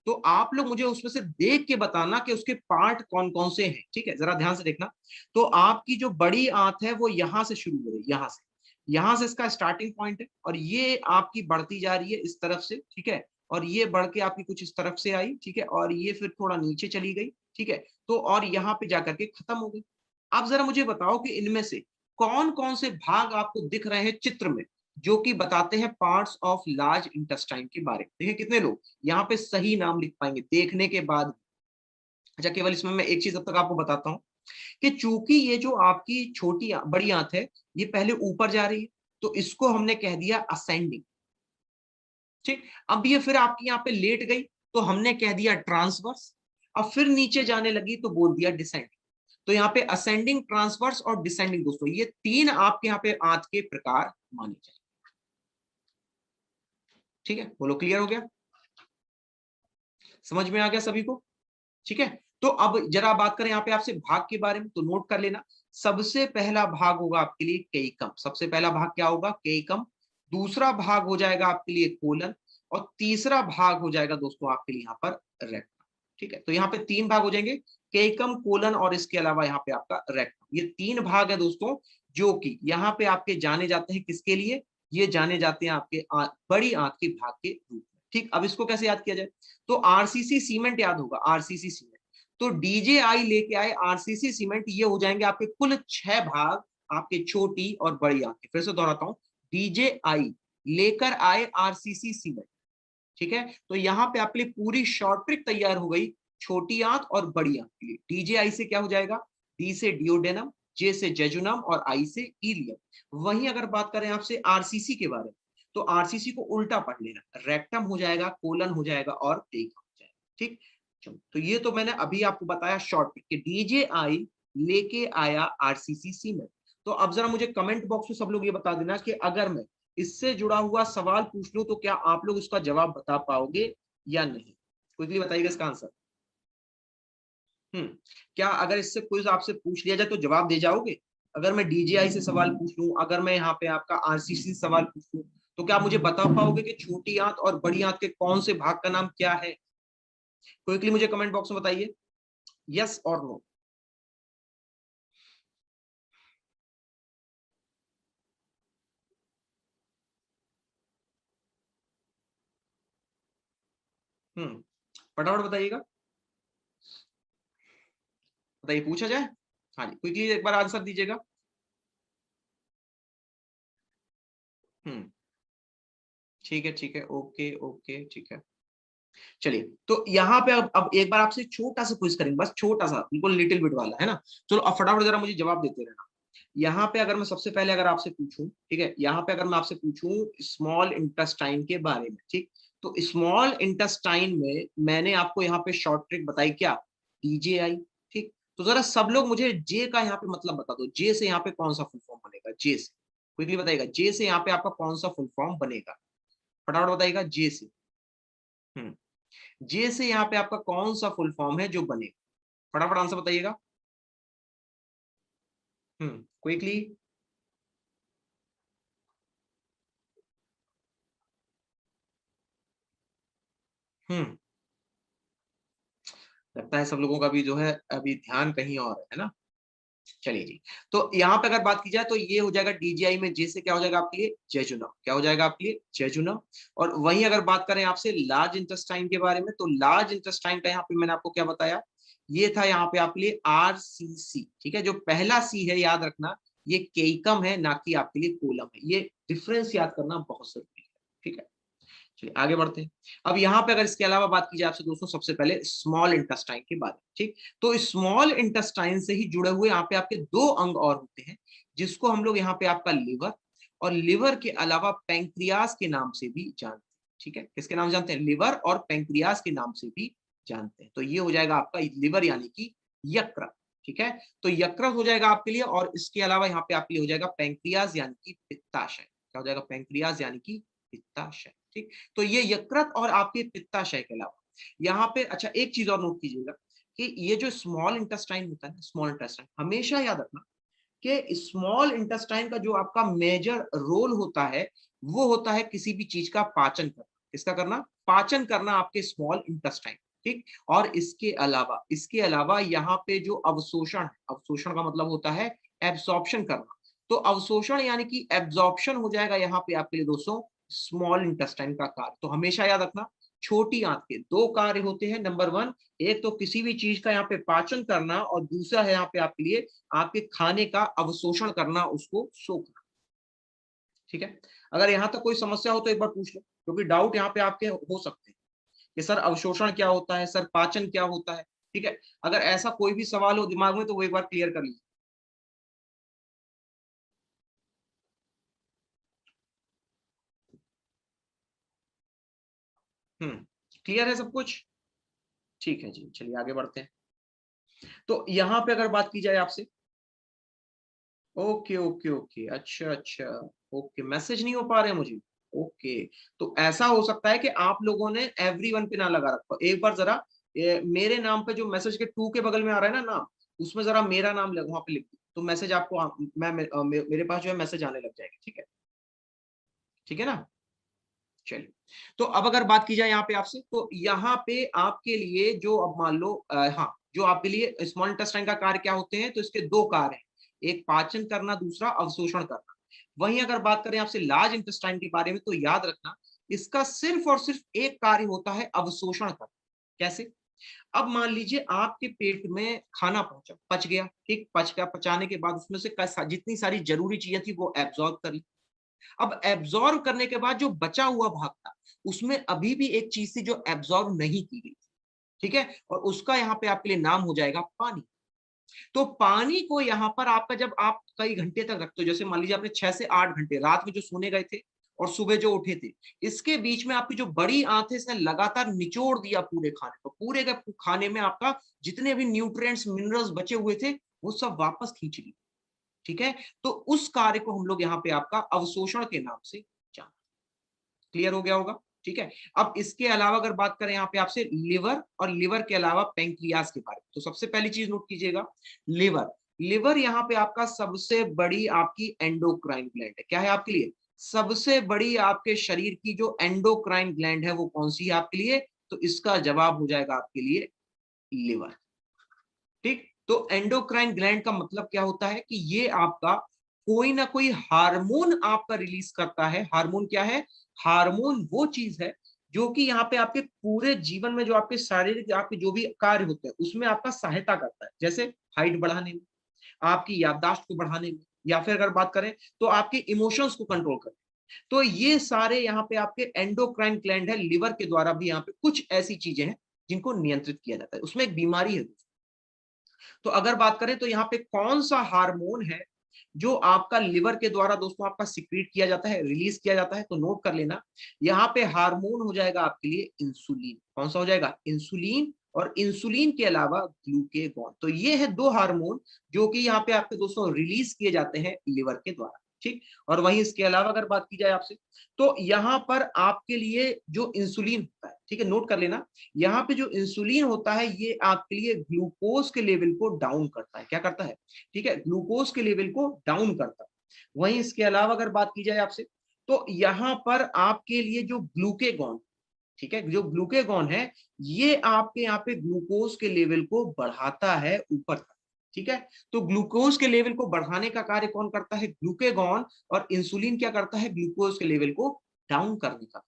तो आप लोग मुझे उसमें से देख के बताना कि उसके पार्ट कौन कौन से हैं, ठीक है। जरा ध्यान से देखना। तो आपकी जो बड़ी आंत है वो यहां से शुरू हो रही है, यहां से इसका स्टार्टिंग पॉइंट है, और ये आपकी बढ़ती जा रही है इस तरफ से, ठीक है। और ये बढ़ के आपकी कुछ इस तरफ से आई, ठीक है, और ये फिर थोड़ा नीचे चली गई, ठीक है। तो और यहाँ पे जाकर के खत्म हो गई। आप जरा मुझे बताओ कि इनमें से कौन कौन से भाग आपको दिख रहे हैं चित्र में, जो कि बताते हैं पार्ट्स ऑफ लार्ज इंटेस्टाइन के बारे में। देखिए कितने लोग यहाँ पे सही नाम लिख पाएंगे देखने के बाद। अच्छा केवल इसमें मैं एक चीज अब तक आपको बताता हूँ, कि चूंकि ये जो आपकी छोटी बड़ी आंत है ये पहले ऊपर जा रही है, तो इसको हमने कह दिया असेंडिंग। ठीक, अब ये फिर आपकी यहाँ पे लेट गई तो हमने कह दिया ट्रांसवर्स। अब फिर नीचे जाने लगी तो बोल दिया डिसेंडिंग। तो यहाँ पे असेंडिंग, ट्रांसवर्स और डिसेंडिंग दोस्तों, ये तीन आपके यहाँ पे आंत के प्रकार माने जाए। ठीक है, बोलो क्लियर हो गया, समझ में आ गया सभी को? ठीक है, तो अब जरा बात करें यहाँ पे आपसे भाग के बारे में, तो नोट कर लेना। सबसे पहला भाग होगा आपके लिए केइकम। सबसे पहला भाग क्या होगा? केइकम। दूसरा भाग हो जाएगा आपके लिए कोलन, और तीसरा भाग हो जाएगा दोस्तों आपके लिए यहाँ पर रेक्टम। ठीक है, तो यहाँ पे तीन भाग हो जाएंगे, केइकम, कोलन और इसके अलावा यहाँ पे आपका रेक्टम। ये तीन भाग है दोस्तों, जो कि यहाँ पे आपके जाने जाते हैं किसके लिए? ये जाने जाते हैं आपके बड़ी आंत के भाग के रूप में। ठीक, अब इसको कैसे याद किया जाए? तो आरसीसी सीमेंट याद होगा, आरसीसी सीमेंट। तो डीजेआई लेके आए आरसीसी सीमेंट, ये हो जाएंगे आपके कुल 6 भाग, आपके छोटी और बड़ी आंत के। फिर से दोहराता हूं, डीजेआई लेकर आए आरसीसी सीमेंट। ठीक है, तो यहाँ पे आपके लिए पूरी शॉर्ट ट्रिक तैयार हो गई, छोटी आंत और बड़ी आंत के लिए। डीजेआई से क्या हो जाएगा? डी से डिओडेनम, जे से जेजुनम और आई से इलियम। वहीं अगर बात करें आपसे आरसीसी के बारे में, तो आरसीसी को उल्टा पढ़ लेना, रेक्टम हो जाएगा, कोलन हो जाएगा और टेकम हो जाएगा। ठीक, चलो, तो ये तो मैंने अभी आपको बताया शॉर्ट ट्रिक कि डीजेआई लेके आया आरसीसी सीमेंट। तो अब जरा मुझे कमेंट बॉक्स में सब लोग ये बता देना कि अगर मैं इससे जुड़ा हुआ सवाल पूछ लूं तो क्या आप लोग उसका जवाब बता पाओगे या नहीं? क्विकली बताइएगा इसका आंसर। क्या अगर इससे क्विज आपसे पूछ लिया जाए तो जवाब दे जाओगे? अगर मैं डीजीआई से सवाल पूछ लूं, अगर मैं यहाँ पे आपका आरसीसी से सवाल पूछ लूं, तो क्या मुझे बता पाओगे कि छोटी आंत और बड़ी आंत के कौन से भाग का नाम क्या है? क्विकली मुझे कमेंट बॉक्स में बताइए, यस और नो। फटाफट बताइएगा, बताइए, पूछा जाए। हाँ जी, क्विकली एक बार आंसर दीजिएगा। हम्म, ठीक है, ठीक है, ओके ओके, ठीक है। चलिए, तो यहाँ पे अब एक बार आपसे छोटा सा क्विज करेंगे, बस छोटा सा, बिल्कुल लिटिल बिट वाला है ना। चलो अब फटाफट जरा मुझे जवाब देते रहना। यहाँ पे अगर मैं सबसे पहले अगर आपसे पूछूं, ठीक है, यहाँ पे अगर मैं आपसे पूछूं स्मॉल इंटेस्टाइन के बारे में, ठीक, तो स्मॉल इंटेस्टाइन में मैंने आपको यहाँ पे शॉर्ट ट्रिक बताई, क्या? डीजेआई। ठीक, तो जरा सब लोग मुझे जे का यहाँ पे मतलब बता दो, जे से यहाँ पे कौन सा फुल फॉर्म बनेगा? जे से क्विकली बताइएगा, जे से यहाँ पे आपका कौन सा फुल फॉर्म बनेगा? फटाफट बताइएगा, जे से। जे से यहाँ पे आपका कौन सा फुल फॉर्म है जो बनेगा? फटाफट आंसर बताइएगा। क्विकली। हम्म, लगता है सब लोगों का भी जो है अभी ध्यान कहीं और है ना। चलिए जी, तो यहाँ पे अगर बात की जाए तो ये हो जाएगा डीजीआई में जे से क्या हो जाएगा आपके लिए? जेजुनम। क्या हो जाएगा आपके लिए? जेजुनम। और वहीं अगर बात करें आपसे लार्ज इंटेस्टाइन के बारे में, तो लार्ज इंटेस्टाइन का यहाँ पे मैंने आपको क्या बताया? ये था यहाँ पे आपके लिए आरसीसी। ठीक है, जो पहला सी है याद रखना, ये केइकम है, ना कि आपके लिए कोलम है। ये डिफरेंस याद करना बहुत जरूरी है। ठीक है, चलिए आगे बढ़ते हैं। अब यहाँ पे अगर इसके अलावा बात की जाए आपसे दोस्तों, सबसे पहले स्मॉल इंटेस्टाइन के बारे में। ठीक, तो स्मॉल इंटेस्टाइन से ही जुड़े हुए यहाँ पे आपके दो अंग और होते हैं, जिसको हम लोग यहाँ पे आपका लिवर, और लिवर के अलावा पैंक्रियास के नाम से भी जानते हैं। ठीक है, किसके नाम जानते हैं? लिवर और पैंक्रियास के नाम से भी जानते हैं। तो ये हो जाएगा आपका लिवर यानी कि यकृत। ठीक है, तो यकृत हो जाएगा आपके लिए, और इसके अलावा यहाँ पे आपके लिए हो जाएगा पैंक्रियास यानी कि पित्ताशय। क्या हो जाएगा? पैंक्रियास यानी कि पित्ताशय। ठीक, तो ये यकृत और आपके पित्ताशय के अलावा यहाँ पे, अच्छा एक चीज और नोट कीजिएगा कि ये जो स्मॉल इंटेस्टाइन होता है, स्मॉल इंटेस्टाइन, हमेशा याद रखना कि स्मॉल इंटेस्टाइन का जो आपका मेजर रोल होता है, वो होता है किसी भी चीज का पाचन करना। किसका करना? पाचन करना, आपके स्मॉल इंटेस्टाइन। ठीक, और इसके अलावा यहाँ पे जो अवशोषण है, अवशोषण का मतलब होता है एब्सॉर्प्शन करना। तो अवशोषण यानी कि एब्जॉर्प्शन हो जाएगा यहाँ पे आपके लिए दोस्तों स्मॉल इंटेस्टाइन का कार्य। तो हमेशा याद रखना, छोटी आंत के दो कार्य होते हैं। नंबर वन, एक तो किसी भी चीज का यहाँ पे पाचन करना, और दूसरा है यहाँ पे आपके लिए आपके खाने का अवशोषण करना, उसको सोखना। ठीक है, अगर यहाँ तक कोई समस्या हो तो एक बार पूछ लो, क्योंकि डाउट यहाँ पे आपके हो सकते हैं कि सर अवशोषण क्या होता है, सर पाचन क्या होता है। ठीक है, अगर ऐसा कोई भी सवाल हो दिमाग में तो वो एक बार क्लियर कर लीजिए। क्लियर है सब कुछ? ठीक है जी, चलिए आगे बढ़ते हैं। तो यहाँ पे अगर बात की जाए आपसे, ओके ओके ओके, अच्छा अच्छा, ओके, मैसेज नहीं हो पा रहे हैं मुझे, ओके। तो ऐसा हो सकता है कि आप लोगों ने एवरीवन पे ना लगा रखा, एक बार जरा मेरे नाम पे जो मैसेज के टू के बगल में आ रहा है ना नाम, उसमें जरा मेरा नाम वहां पे लिख दो, तो मैसेज आपको मेरे पास जो है मैसेज आने लग जाएगा, ठीक है, ठीक है ना। चलिए, तो अब अगर बात की जाए यहाँ पे आपसे, तो यहाँ पे आपके लिए जो अब मान लो हाँ, जो आपके लिए स्मॉल इंटेस्टाइन का कार्य क्या होते हैं, तो इसके दो कार्य हैं, एक पाचन करना, दूसरा अवशोषण करना। वहीं अगर बात करें आपसे लार्ज इंटेस्टाइन के बारे में, तो याद रखना इसका सिर्फ और सिर्फ एक कार्य होता है, अवशोषण करना। कैसे? अब मान लीजिए आपके पेट में खाना पहुंचा, पच गया, ठीक, पच गया, पचाने के बाद उसमें से जितनी सारी जरूरी चीजें थी वो एब्जॉर्ब कर ली। अब एब्जॉर्ब करने के बाद जो बचा हुआ भाग था, उसमें अभी भी एक चीज थी जो एब्जॉर्ब नहीं की गई, ठीक है, और उसका यहाँ पे आपके लिए नाम हो जाएगा पानी। तो पानी को यहाँ पर आपका जब आप कई घंटे तक रखते हो, जैसे मान लीजिए आपने 6 से 8 घंटे रात में जो सोने गए थे और सुबह जो उठे थे, इसके बीच में आपकी जो बड़ी आंत है, इसने लगातार निचोड़ दिया पूरे खाने को, पूरे के खाने में आपका जितने भी न्यूट्रिएंट्स मिनरल्स बचे हुए थे वो सब वापस खींच ली, ठीक है। तो उस कार्य को हम लोग यहाँ पे आपका अवशोषण के नाम से जानते हैं। क्लियर हो गया होगा, ठीक है। अब इसके अलावा अगर बात करें यहाँ पे आपसे लिवर, और लिवर के अलावा पेंक्रियाज के बारे में, तो सबसे पहली चीज नोट कीजिएगा, लिवर। लिवर यहाँ पे आपका सबसे बड़ी आपकी एंडोक्राइन ग्लैंड है। क्या है आपके लिए? सबसे बड़ी आपके शरीर की जो एंडोक्राइन ग्लैंड है वो कौन सी है आपके लिए? तो इसका जवाब हो जाएगा आपके लिए लिवर, ठीक। तो एंडोक्राइन ग्लैंड का मतलब क्या होता है कि ये आपका कोई ना कोई हार्मोन आपका रिलीज करता है। हार्मोन क्या है? हार्मोन वो चीज है जो कि यहाँ पे आपके पूरे जीवन में जो आपके शारीरिक आपके जो भी कार्य होते हैं उसमें आपका सहायता करता है, जैसे हाइट बढ़ाने में, आपकी याददाश्त को बढ़ाने में, या फिर अगर बात करें तो आपके इमोशंस को कंट्रोल करने में। तो ये सारे यहाँ पे आपके एंडोक्राइन ग्लैंड है, लिवर के द्वारा भी यहाँ पे कुछ ऐसी चीजें हैं जिनको नियंत्रित किया जाता है। उसमें एक बीमारी है। तो अगर बात करें तो यहाँ पे कौन सा हार्मोन है जो आपका लिवर के द्वारा दोस्तों आपका सिक्रीट किया जाता है, रिलीज किया जाता है, तो नोट कर लेना, यहाँ पे हार्मोन हो जाएगा आपके लिए इंसुलिन। कौन सा हो जाएगा? इंसुलिन। और इंसुलिन के अलावा ग्लूकेगॉन। तो ये है दो हार्मोन जो कि यहाँ पे आपके दोस्तों रिलीज किए जाते हैं लिवर के द्वारा, ठीक। और वहीं इसके अलावा अगर बात की जाए आपसे, तो यहाँ पर आपके लिए जो इंसुलिन होता है, ठीक है, नोट कर लेना, यहाँ पे जो इंसुलिन होता है ये आपके लिए ग्लूकोज के लेवल को डाउन करता है। क्या करता है? ठीक है, ग्लूकोज के लेवल को डाउन करता है। वहीं इसके अलावा अगर बात की जाए आपसे, तो यहाँ पर आपके लिए जो ग्लूकेगॉन, ठीक है, जो ग्लूकेगॉन है ये आपके यहाँ पे ग्लूकोज के लेवल को बढ़ाता है ऊपर तक, ठीक है। तो ग्लूकोज के लेवल को बढ़ाने का कार्य कौन करता है? ग्लूकेगॉन। और इंसुलिन क्या करता है? ग्लूकोज के लेवल को डाउन करने का,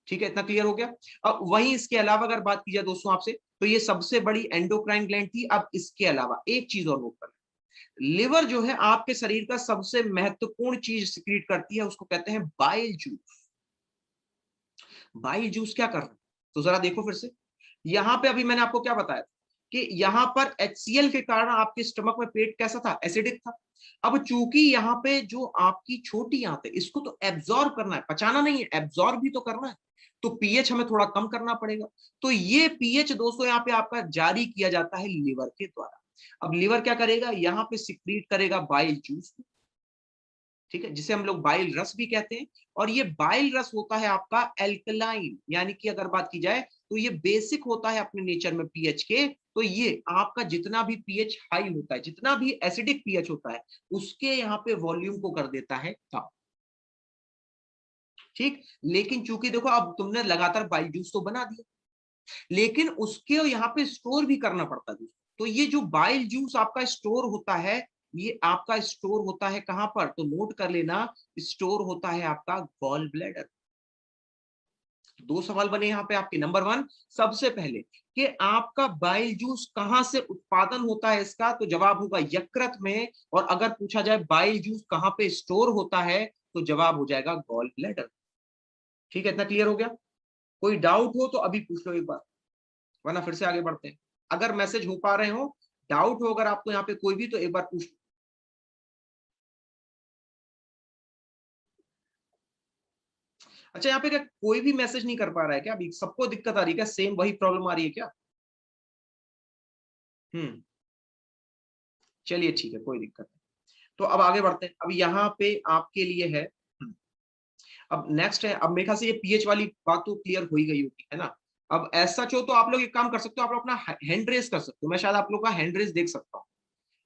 ठीक है। इतना क्लियर हो गया। अब वहीं इसके अलावा अगर बात की जाए दोस्तों आपसे, तो ये सबसे बड़ी एंडोक्राइन ग्लैंड थी। अब इसके अलावा एक चीज और नोट कर, लिवर जो है आपके शरीर का सबसे महत्वपूर्ण चीज सिक्रीट करती है, उसको कहते हैं बाइल जूस। बाइल जूस क्या कर रहा है? तो जरा देखो फिर से, यहां पे अभी मैंने आपको क्या बताया कि यहां पर HCl के कारण आपके स्टमक में पेट कैसा था? एसिडिक था। अब चूंकि यहाँ पे जो आपकी छोटी आंत है इसको तो एब्जॉर्ब करना है, पचाना नहीं है, एब्जॉर्ब भी तो करना है, तो पीएच हमें थोड़ा कम करना पड़ेगा। तो ये पीएच दोस्तों यहाँ पे आपका जारी किया जाता है लिवर के द्वारा। अब लिवर क्या करेगा? यहाँ पे सिक्रीट करेगा बाइल जूस, ठीक है, जिसे हम लोग बाइल रस भी कहते हैं। और ये बाइल रस होता है आपका एल्कलाइन, यानी कि अगर बात की जाए तो ये बेसिक होता है अपने नेचर में पीएच के। तो ये आपका जितना भी पीएच हाई होता है, जितना भी एसिडिक पीएच होता है, उसके यहाँ पे वॉल्यूम को कर देता है कम, ठीक। लेकिन चूंकि देखो अब तुमने लगातार बाइल जूस तो बना दिया, लेकिन उसके यहाँ पे स्टोर भी करना पड़ता है। तो ये जो बाइल जूस आपका स्टोर होता है, ये आपका स्टोर होता है कहां पर? तो नोट कर लेना, स्टोर होता है आपका गॉल ब्लैडर। दो सवाल बने यहाँ पे आपके। नंबर वन, सबसे पहले कि आपका बाइल जूस कहां से उत्पादन होता है इसका, तो जवाब होगा यकृत में। और अगर पूछा जाए बाइल जूस कहां पे स्टोर होता है, तो जवाब हो जाएगा गॉल ब्लैडर। ठीक है, इतना क्लियर हो गया? कोई डाउट हो तो अभी पूछ लो एक बार, वरना फिर से आगे बढ़ते हैं। अगर मैसेज हो पा रहे हो, डाउट हो अगर आपको यहाँ पे कोई भी, तो एक बार पूछ। अच्छा, यहाँ पे क्या कोई भी मैसेज नहीं कर पा रहा है क्या? अभी सबको दिक्कत आ रही है क्या? सेम वही प्रॉब्लम आ रही है क्या? हम्म, चलिए ठीक है, कोई दिक्कत नहीं। तो अब आगे बढ़ते हैं। अब यहाँ पे आपके लिए है, अब नेक्स्ट है, अब मेरे ख्याल से ये पीएच वाली बात तो क्लियर हो ही गई होगी, है ना? अब ऐसा चाहो तो आप लोग एक काम कर सकते हो, आप लोग अपना हैंड रेस कर सकते हो। मैं शायद आप लोग का हैंड रेस देख सकता हूँ।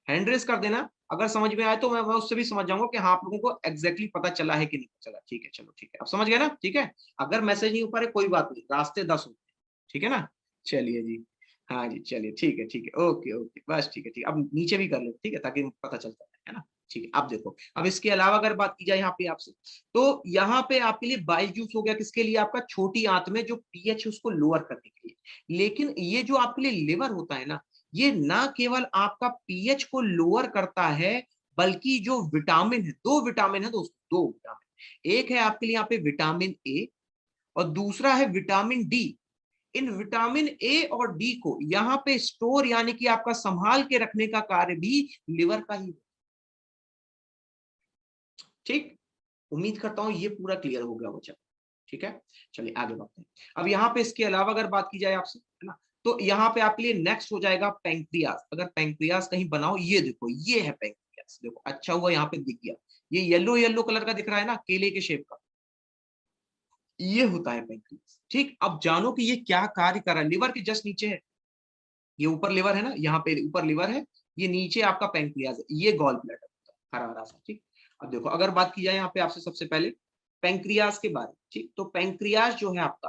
हैंड रेस कर देना, अगर समझ में आए तो मैं उससे भी समझ जाऊंगा कि हाँ, आप लोगों को एग्जैक्टली पता चला है कि नहीं चला। ठीक है, चलो ठीक है, अब समझ गए ना? ठीक है, अगर मैसेज नहीं हो पा रहे कोई बात नहीं, रास्ते 10 होते हैं। ठीक है ना? चलिए जी, हाँ जी, चलिए ठीक है, ओके ओके, बस ठीक है, ठीक है। अब नीचे भी कर लो, ठीक है, ताकि पता चलता है ना? ठीक है, अब देखो, अब इसके अलावा अगर बात की जाए यहाँ पे आपसे, तो यहाँ पे आपके लिए बाइल जूस हो गया, किसके लिए? आपका छोटी आंत में जो पीएच है उसको लोअर करने के लिए। लेकिन ये जो आपके लिए लिवर होता है ना, ये ना केवल आपका पीएच को लोअर करता है, बल्कि जो विटामिन है, दो विटामिन है दोस्तों, दो विटामिन, एक है आपके लिए यहाँ पे विटामिन ए, और दूसरा है vitamin D. In vitamin A और डी को यहाँ पे स्टोर यानी कि आपका संभाल के रखने का कार्य भी लिवर का ही। ठीक, उम्मीद करता हूं ये पूरा क्लियर हो गया बच्चा। ठीक है, चलिए आगे बढ़ते हैं। अब यहाँ पे इसके अलावा अगर बात की जाए आपसे, है ना, तो यहाँ पे आपके लिए नेक्स्ट हो जाएगा पैंक्रियास। अगर पैंक्रियास कहीं बनाओ, ये देखो, ये है पैंक्रियास। देखो, अच्छा हुआ यहाँ पे दिख गया, ये येलो येलो कलर का दिख रहा है ना, केले के शेप का, ये होता है पैंक्रियास। ठीक, अब जानो कि ये क्या कार्य कर रहा है। लिवर के जस्ट नीचे है, ये ऊपर लिवर है ना, यहाँ पे ऊपर लिवर है, ये नीचे आपका पैंक्रियास है, ये गॉल ब्लैडर होता है, हरा हरा सा। ठीक, अब देखो, अगर बात की जाए यहाँ पे आपसे सबसे पहले पैंक्रियास के बारे में, ठीक, तो पैंक्रियास जो है आपका,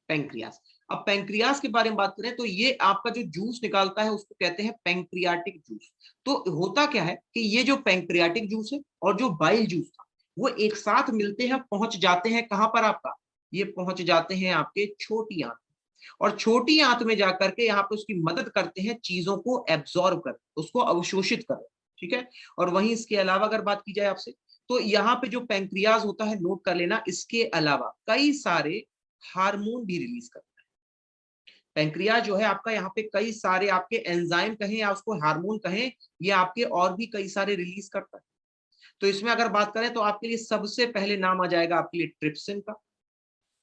पैंक्रियास, अब पैंक्रियास के बारे में बात करें तो ये आपका जो जूस निकालता है उसको कहते हैं पैंक्रियाटिक जूस। तो होता क्या है कि ये जो पैंक्रियाटिक जूस है और जो बाइल जूस था, वो एक साथ मिलते हैं, पहुंच जाते हैं कहां पर आपका, ये पहुंच जाते हैं आपके छोटी आंत, और छोटी आंत में जाकर के यहाँ पे उसकी मदद करते हैं चीजों को एब्जॉर्ब कर, उसको अवशोषित कर। ठीक है, और वहीं इसके अलावा अगर बात की जाए आपसे, तो यहाँ पे जो पैंक्रियाज होता है, नोट कर लेना, इसके अलावा कई सारे हार्मोन भी रिलीज करता है। पैंक्रियाज जो है आपका, यहाँ पे कई सारे आपके एंजाइम कहें या उसको हार्मोन कहें, ये आपके और भी कई सारे रिलीज करता है। तो इसमें अगर बात करें तो आपके लिए सबसे पहले नाम आ जाएगा आपके लिए ट्रिप्सिन का।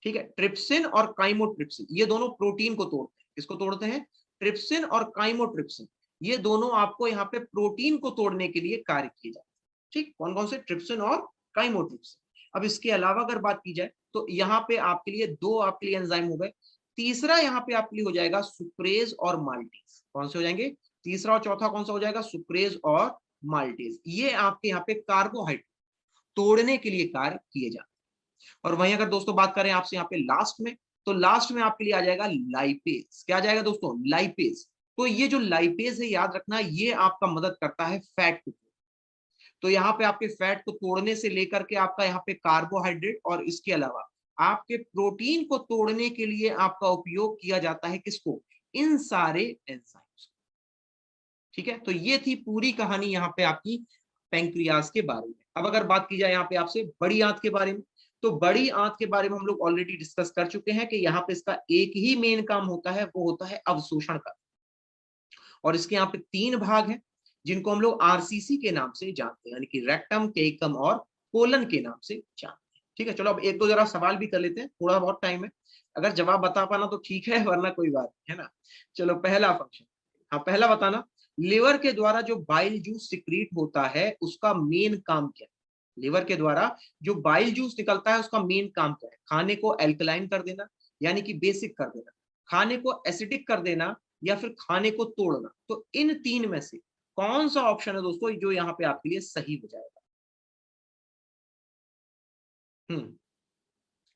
ठीक है, ट्रिप्सिन और काइमोट्रिप्सिन, ये दोनों प्रोटीन को तोड़ते हैं। किसको तोड़ते हैं? ट्रिप्सिन और काइमोट्रिप्सिन, ये दोनों आपको यहाँ पे प्रोटीन को तोड़ने के लिए कार्य किए जाते हैं। ठीक, कौन कौन से? ट्रिप्सिन और काइमोट्रिप्सिन। अब इसके अलावा अगर बात की जाए तो यहाँ पे आपके लिए दो आपके लिए एंजाइम हो गए। तीसरा यहाँ पे आपके लिए हो जाएगा सुक्रेज और माल्टेज। कौन से हो जाएंगे? तीसरा और चौथा कौन सा हो जाएगा? सुक्रेज और माल्टेज। ये आपके यहाँ पे कार्बोहाइड्रेट तोड़ने के लिए कार्य किए जाते हैं। और वहीं अगर दोस्तों बात करें आपसे यहाँ पे लास्ट में, तो लास्ट में आपके लिए आ जाएगा लाइपेज। क्या आ जाएगा दोस्तों? लाइपेज। तो ये जो लाइपेज है, याद रखना, ये आपका मदद करता है फैट को। तो यहाँ पे आपके फैट को तोड़ने से लेकर के आपका यहाँ पे कार्बोहाइड्रेट, और इसके अलावा आपके प्रोटीन को तोड़ने के लिए आपका उपयोग किया जाता है किसको? इन सारे एंजाइम्स। ठीक है, तो ये थी पूरी कहानी यहाँ पे आपकी पैंक्रियाज के बारे में। अब अगर बात की जाए यहाँ पे आपसे बड़ी आंत के बारे में, तो बड़ी आंत के बारे में हम लोग ऑलरेडी डिस्कस कर चुके हैं कि यहाँ पे इसका एक ही मेन काम होता है, वो होता है अवशोषण का। और इसके यहाँ पे तीन भाग हैं, जिनको हम लोग आरसीसी के नाम से जानते हैं, यानी कि रेक्टम, केकम और कोलन के नाम से जानते हैं। ठीक है, चलो अब एक दो जरा सवाल भी कर लेते हैं, थोड़ा बहुत टाइम है, अगर जवाब बता पाना तो ठीक है, वरना कोई बात नहीं, है ना? चलो, पहला फंक्शन, हाँ पहला बताना, लिवर के द्वारा जो बाइल जूस सिक्रीट होता है उसका मेन काम क्या है? लिवर के द्वारा जो बाइल जूस निकलता है उसका मेन काम क्या है? खाने को एल्कलाइन कर देना, यानी कि बेसिक कर देना, खाने को एसिडिक कर देना, या फिर खाने को तोड़ना। तो इन तीन में से कौन सा ऑप्शन है दोस्तों जो यहाँ पे आपके लिए सही हो जाएगा?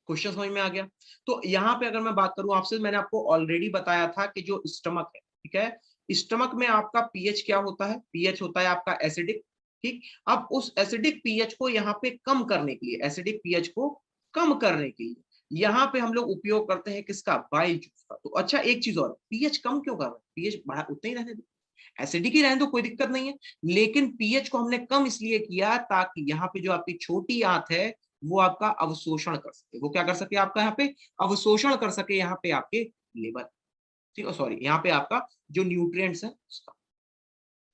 क्वेश्चन समझ में आ गया? तो यहाँ पे अगर मैं बात करूं आपसे, मैंने आपको ऑलरेडी बताया था कि जो स्टमक है, ठीक है, स्टमक में आपका पीएच क्या होता है? पीएच होता है आपका एसिडिक। ठीक, अब उस एसिडिक पीएच को यहाँ पे कम करने के लिए, एसिडिक पीएच को कम करने के लिए यहाँ पे हम लोग उपयोग करते हैं किसका? बाइल जूस का। तो अच्छा, एक चीज और, पीएच कम क्यों कर रहे हैं? पीएच बढ़ा उतना ही रहने दो, एसिडिक ही रहने दो, कोई दिक्कत नहीं है। लेकिन पीएच को हमने कम इसलिए किया ताकि यहाँ पे जो आपकी छोटी आंत है वो आपका अवशोषण कर सके। वो क्या कर सके? आपका यहाँ पे अवशोषण कर सके यहाँ पे आपके लिवर। ठीक है, सॉरी यहाँ पे आपका जो न्यूट्रिएंट्स है उसका।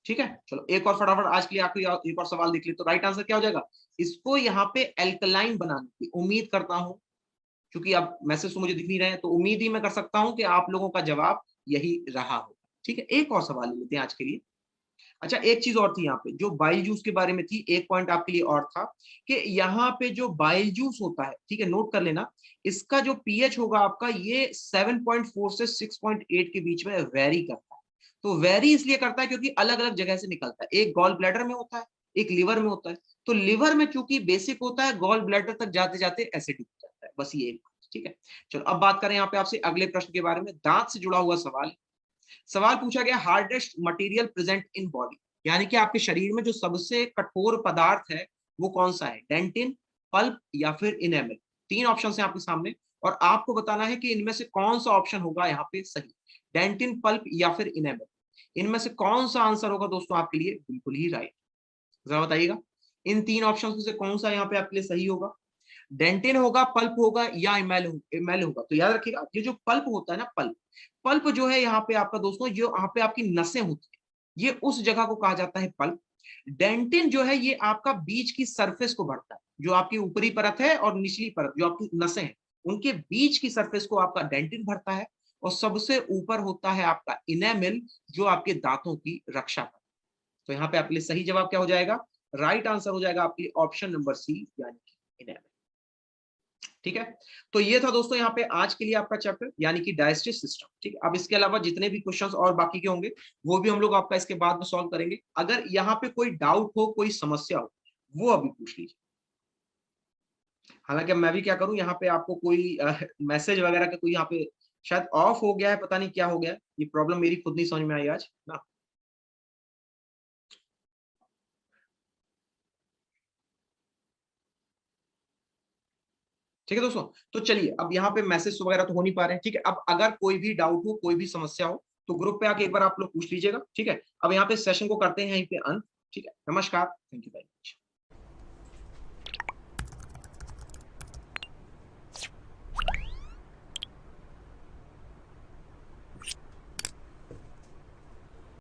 ठीक है, चलो एक और फटाफट आज के लिए आखिरी एक और सवाल देख ले। तो राइट आंसर क्या हो जाएगा, इसको यहाँ पे एल्कलाइन बनाने की उम्मीद करता हूं, क्योंकि अब मैसेज तो मुझे दिख नहीं रहे हैं, तो उम्मीद ही मैं कर सकता हूं कि आप लोगों का जवाब यही रहा होगा। ठीक है, एक और सवाल ले लेते हैं आज के लिए। अच्छा, एक चीज और थी यहाँ पे जो बाइल जूस के बारे में थी, एक पॉइंट आपके लिए और था कि यहाँ पे जो बाइल जूस होता है, ठीक है, नोट कर लेना, इसका जो पीएच होगा आपका ये 7.4 से 6.8 के बीच में वेरी करता है। तो वेरी इसलिए करता है क्योंकि अलग अलग जगह से निकलता है, एक गॉल ब्लैडर में होता है, एक लिवर में होता है। तो लिवर में चूंकि बेसिक होता है, गॉल ब्लैडर तक जाते जाते एसिडिक हो जाता है, बस ये एक। ठीक है, चलो अब बात करें यहाँ पे आपसे अगले प्रश्न के बारे में, दांत से जुड़ा हुआ सवाल। सवाल पूछा गया hardest material present in body, यानी कि आपके शरीर में जो सबसे कठोर पदार्थ है वो कौन सा है, डेंटिन, पल्प या फिर इनेमल। तीन ऑप्शन है आपके सामने और आपको बताना है कि इनमें से कौन सा ऑप्शन होगा यहाँ पे सही, डेंटिन, पल्प या फिर इनेमल। इनमें से कौन सा आंसर होगा दोस्तों आपके लिए बिल्कुल ही राइट, जरा बताइएगा इन तीन ऑप्शन में से कौन सा यहाँ पे आपके लिए सही होगा, डेंटिन होगा, पल्प होगा या इमेल होगा। तो याद रखिएगा ये जो पल्प होता है ना, पल्प, पल्प जो है यहाँ पे आपका दोस्तों, जो यहाँ पे आपकी नसें होती है, ये उस जगह को कहा जाता है पल्प। डेंटिन जो है ये आपका बीच की सरफेस को भरता है, जो आपकी ऊपरी परत है और निचली परत जो आपकी नसें हैं उनके बीच की सरफेस को आपका डेंटिन भरता है। और सबसे ऊपर होता है आपका इनेमिल, जो आपके दांतों की रक्षा करता है। तो यहाँ पे आपके लिए सही जवाब क्या हो जाएगा, राइट आंसर हो जाएगा आपके लिए ऑप्शन नंबर सी, यानी कि इनेमिल। ठीक है, तो ये था दोस्तों यहाँ पे आज के लिए आपका चैप्टर, यानी कि डाइजेस्टिव सिस्टम। ठीक है, अब इसके अलावा जितने भी क्वेश्चंस और बाकी के होंगे वो भी हम लोग आपका इसके बाद में सॉल्व करेंगे। अगर यहाँ पे कोई डाउट हो, कोई समस्या हो, वो अभी पूछ लीजिए। हालांकि मैं भी क्या करूं, यहाँ पे आपको कोई मैसेज वगैरह का कोई यहाँ पे शायद ऑफ हो गया है, पता नहीं क्या हो गया है, ये प्रॉब्लम मेरी खुद नहीं समझ में आई आज ना। ठीक है दोस्तों, तो चलिए अब यहाँ पे मैसेज वगैरह तो हो नहीं पा रहे हैं। ठीक है, अब अगर कोई भी डाउट हो, कोई भी समस्या हो, तो ग्रुप पे आके एक बार आप लोग पूछ लीजिएगा। ठीक है, अब यहाँ पे सेशन को करते हैं यहीं पे अंत। ठीक है, नमस्कार, थैंक यू वेरी मच।